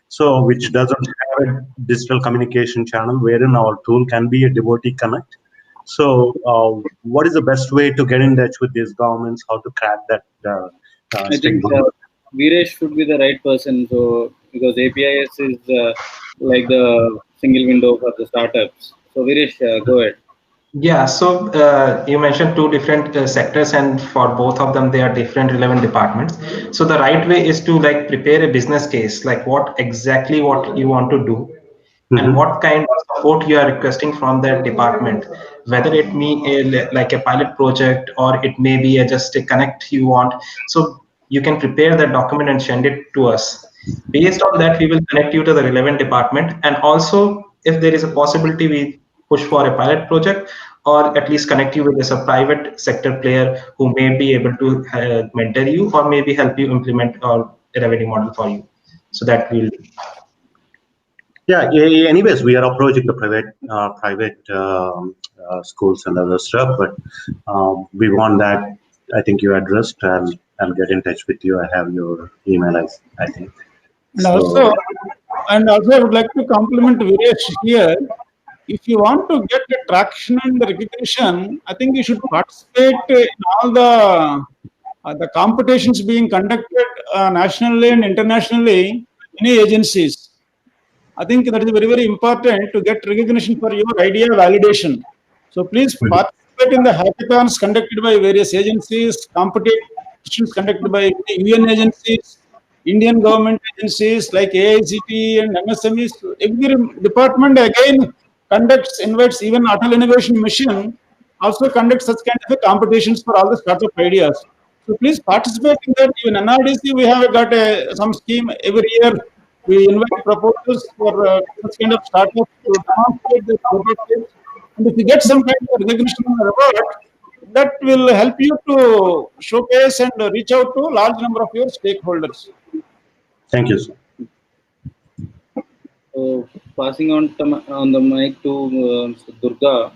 So which doesn't have a digital communication channel wherein our tool can be a devotee connect. So what is the best way to get in touch with these governments? How to crack that I think Viresh should be the right person. So because APIS is like the single window for the startups. So Viresh, go ahead. Yeah, so you mentioned two different sectors, and for both of them, they are different relevant departments. So the right way is to like prepare a business case, like what exactly what you want to do, and what kind of support you are requesting from that department, whether it be like a pilot project or it may be just a connect you want. So you can prepare that document and send it to us. Based on that, we will connect you to the relevant department, and also if there is a possibility, we push for a pilot project or at least connect you with a private sector player who may be able to mentor you or maybe help you implement a revenue model for you. So that will. Yeah. Anyways, we are approaching the private schools and other stuff, but we want that. I think you addressed. I'll get in touch with you. I have your email. I think. And also, I would like to compliment Viresh here. If you want to get the traction and the recognition, I think you should participate in all the competitions being conducted nationally and internationally, any agencies. I think that is very, very important to get recognition for your idea validation. So please participate in the hackathons conducted by various agencies, competitions conducted by UN agencies, Indian government agencies like AICT and MSMEs. Every department again invites even Atal Innovation Mission also conducts such kind of competitions for all the startup ideas. So please participate in that. Even NRDC, we have got some scheme every year. We invite proposals for such kind of startups to demonstrate their prototypes. And if you get some kind of recognition or reward, that will help you to showcase and reach out to a large number of your stakeholders. Thank you, sir. So passing on the mic to Durga.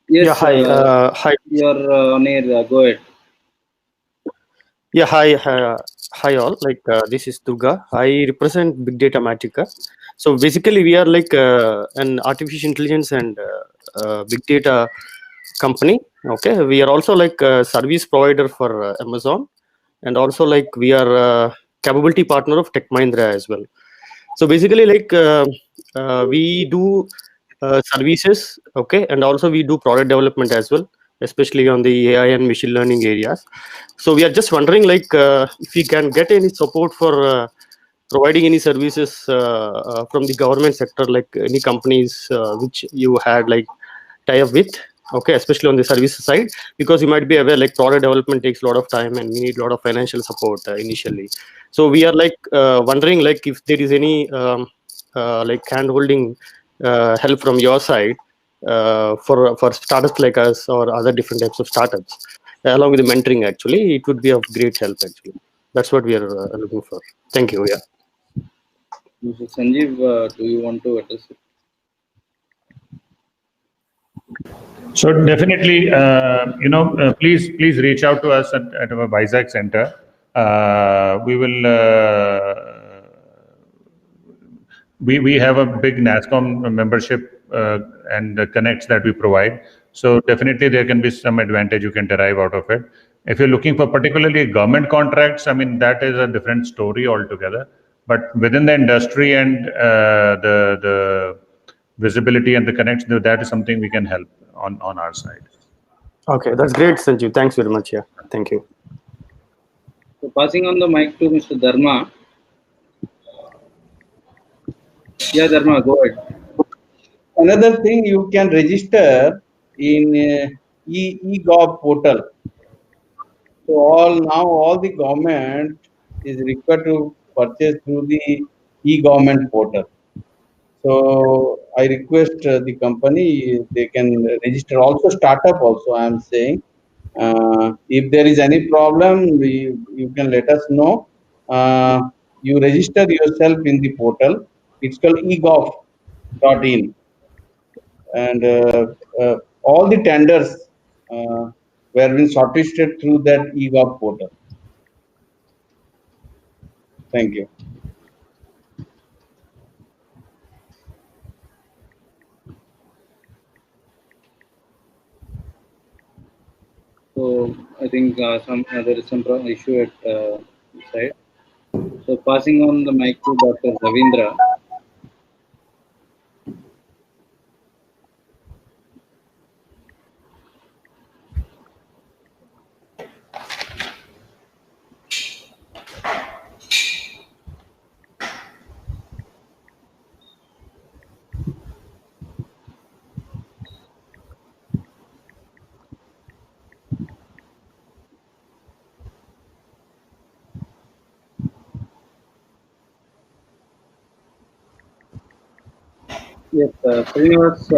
Yes, yeah, hi. Hi. You're on air. Go ahead. Yeah, hi. Hi all. Like this is Durga. I represent Big Data Matica. So basically, we are like an artificial intelligence and big data company. Okay, we are also like a service provider for Amazon, and also like we are a capability partner of Tech Mahindra as well. So basically, like we do services, okay, and also we do product development as well, especially on the AI and machine learning areas. So we are just wondering, like, if we can get any support for providing any services from the government sector, like any companies which you had like tie up with, okay, especially on the services side, because you might be aware like product development takes a lot of time and we need a lot of financial support initially. So we are like wondering like if there is any like hand holding help from your side for startups like us or other different types of startups, along with the mentoring. Actually, it would be of great help. Actually, that's what we are looking for. Thank you. Yeah. Mr. Sanjeev, do you want to address it? So definitely, please reach out to us at our Vizag center. We will. We have a big NASSCOM membership and the connects that we provide. So definitely there can be some advantage you can derive out of it. If you're looking for particularly government contracts, I mean, that is a different story altogether. But within the industry and the visibility and the connects, that is something we can help on our side. Okay, that's great, Sanjeev. Thanks very much. Yeah, thank you. So passing on the mic to Mr. Dharma. Yeah, Dharma, go ahead. Another thing, you can register in e-gov portal. So all the government is required to purchase through the e-government portal. So I request the company, they can register, also startup also I am saying. If there is any problem, you can let us know. You register yourself in the portal. It's called egov.in. And all the tenders were being shortlisted through that egov portal. Thank you. So I think there is some issue at side. So passing on the mic to Dr. Ravindra. Yes, Srinivas,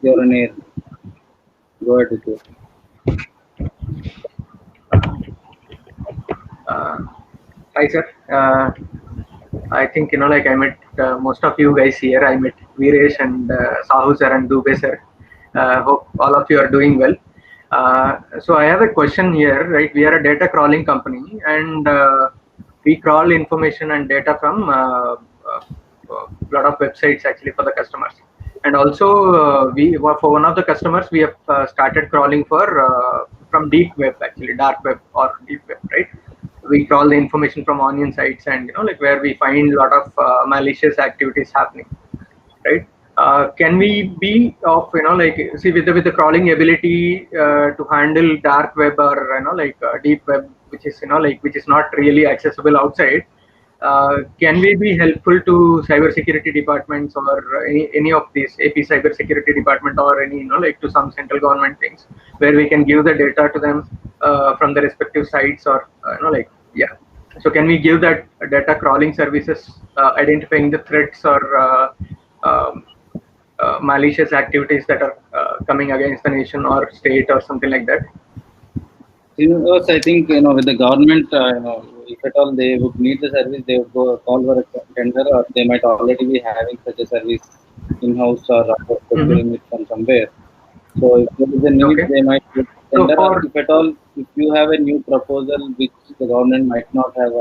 you're on air. Go ahead with you. Hi, sir. I think, like I met most of you guys here. I met Viresh and Sahu sir and Dubey sir. Hope all of you are doing well. So I have a question here, right? We are a data crawling company and we crawl information and data from a lot of websites actually for the customers. And also for one of the customers, we have started crawling from deep web, actually dark web or deep web, right? We crawl the information from onion sites and like where we find a lot of malicious activities happening, right? Can we be of like see with the crawling ability to handle dark web or like deep web, which is which is not really accessible outside? Can we be helpful to cybersecurity departments or any of these AP cybersecurity department or any like to some central government things where we can give the data to them from the respective sites or like yeah. So can we give that data crawling services, identifying the threats or malicious activities that are coming against the nation or state or something like that? Srinivas, I think with the government, if at all they would need the service, they would go call for a tender, or they might already be having such a service in-house or procuring it from somewhere. So if there is a need, they might get tender. Or if at all, if you have a new proposal which the government might not have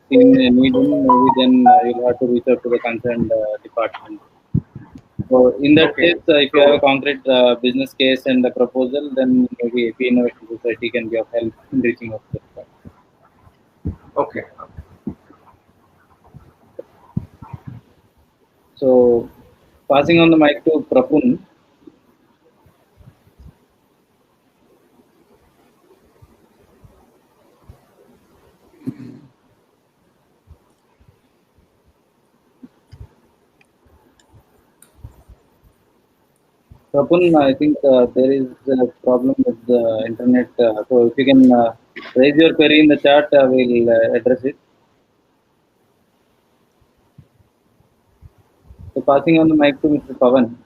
seen a need in, maybe then you'll have to reach out to the concerned department. So in that case, if you have a concrete business case and a proposal, then maybe AP Innovation Society can be of help in reaching out to that. Okay. So passing on the mic to Prapun. Prapun, I think there is a problem with the internet. So if you can raise your query in the chat, we'll address it. So passing on the mic to Mr. Pavan.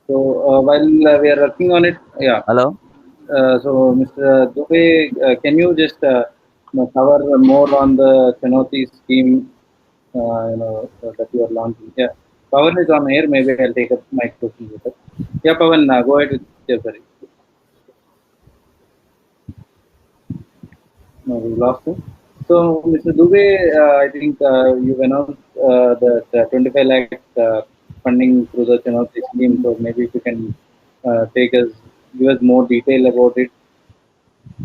So while we are working on it, yeah. Hello. So Mr. Dubey, can you just cover more on the Chenoti scheme, that you are launching? Yeah, Pavan is on air. Maybe I'll take up my question later. Yeah, Pavan, go ahead with your query. No, we lost him. So, Mr. Dubey, I think you've announced that 25 lakh funding through the Chenoti scheme. So maybe if you can give us more detail about it,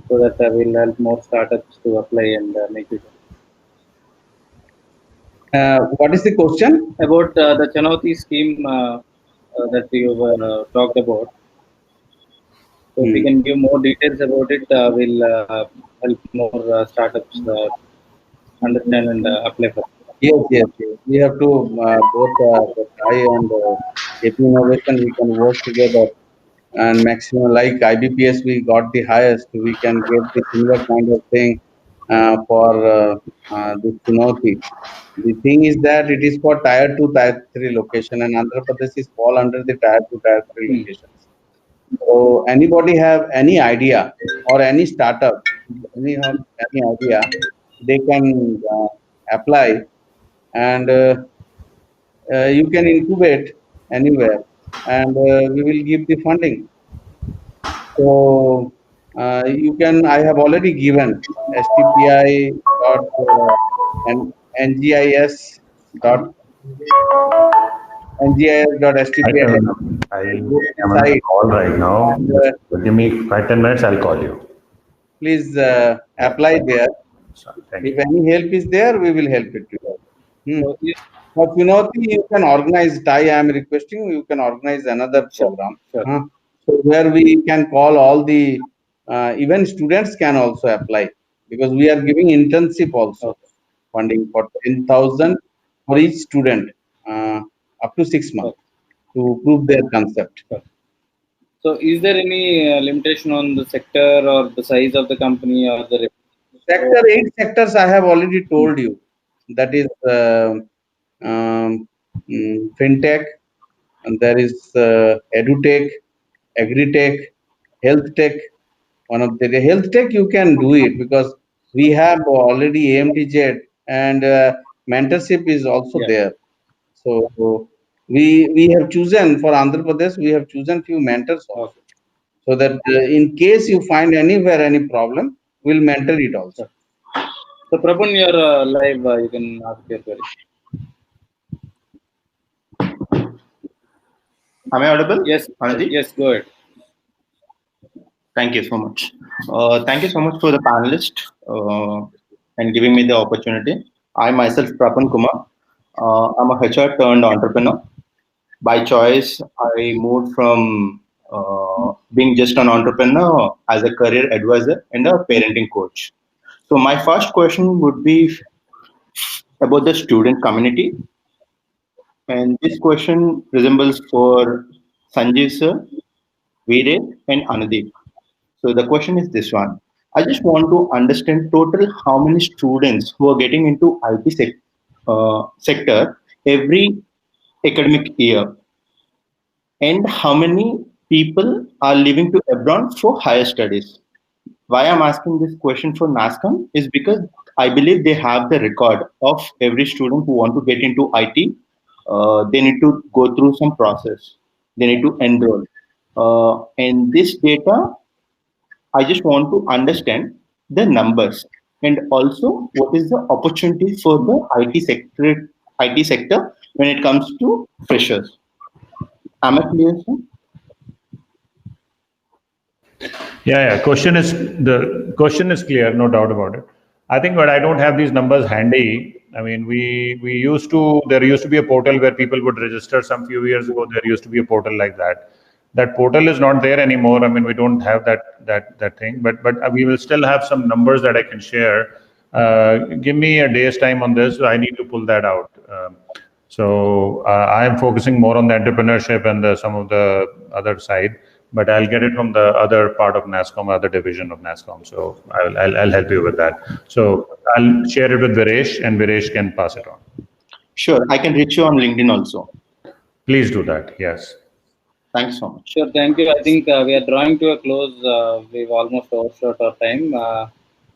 so that we'll help more startups to apply and make it. What is the question? About the Chenoti scheme. that you talked about. So if we can give more details about it, we'll help more startups understand and apply for it. Yes, yes, yes. We have to both the TIE and AP Innovation, we can work together and maximum, like IBPS, we got the highest. We can get the similar kind of thing for this Chunauti. The thing is that it is for tier 2, tier 3 location, and Andhra Pradesh is fall under the tier 2, tier 3 locations. So anybody have any idea or any startup, any idea, they can apply, and you can incubate anywhere, and we will give the funding. So you can. I have already given stpi dot and ngis dot ngis.stpi I am on a call right now. Give me 5-10 minutes. I'll call you. Please apply there. If any help is there, we will help it to you. For Chunauti, you can organize. I am requesting you can organize another program. So where we can call all the even students can also apply, because we are giving internship also funding for 10,000 for each student up to 6 months to prove their concept. So is there any limitation on the sector or the size of the company or the sector? 8 sectors I have already told you. That is fintech, and there is edutech, agritech, health tech. One of the health tech you can do it because we have already AMTZ, and mentorship is also there. So we have chosen for Andhra Pradesh, we have chosen few mentors also, so that in case you find anywhere any problem, we'll mentor it also. So Prabhu, you're live. You can ask your query. Am I audible? Yes, Anadi? yes, go ahead. Thank you so much. Thank you so much for the panelist and giving me the opportunity. I myself, Prapan Kumar, I'm a HR turned entrepreneur. By choice, I moved from being just an entrepreneur as a career advisor and a parenting coach. So my first question would be about the student community. And this question resembles for Sanjeev sir, Veeray, and Anadeep. So the question is this one. I just want to understand total how many students who are getting into IT sector every academic year, and how many people are leaving to abroad for higher studies. Why I'm asking this question for NASCOM is because I believe they have the record of every student who want to get into IT. They need to go through some process. They need to enroll. And this data, I just want to understand the numbers and also what is the opportunity for the IT sector when it comes to freshers. Am I clear, sir? Yeah. The question is clear, no doubt about it. I think, but I don't have these numbers handy. I mean, there used to be a portal where people would register some few years ago. There used to be a portal like that. That portal is not there anymore. I mean, we don't have that thing, but we will still have some numbers that I can share. Give me a day's time on this. I need to pull that out. So I am focusing more on the entrepreneurship and some of the other side, but I'll get it from the other part of NASCOM, other division of NASCOM. So I'll help you with that. So I'll share it with Viresh, and Viresh can pass it on. Sure, I can reach you on LinkedIn also. Please do that. Yes. Thanks so much. Sure, thank you. I think we are drawing to a close. We've almost overshot our time.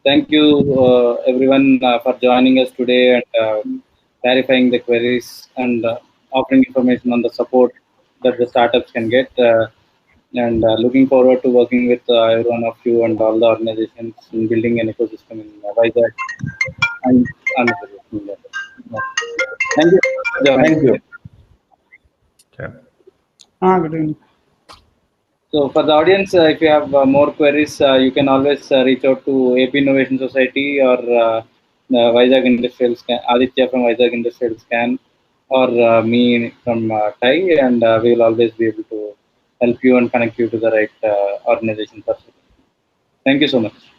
Thank you, everyone, for joining us today and clarifying the queries and offering information on the support that the startups can get. And looking forward to working with every one of you and all the organizations in building an ecosystem in Vizag and Andhra Pradesh. Thank you. Thank you. Okay. Good evening. So for the audience, if you have more queries, you can always reach out to AP Innovation Society or Vizag Industrial Scan, Aditya from Vizag Industrial Scan, or me from TIE, and we will always be able to help you and connect you to the right organization. Thank you so much.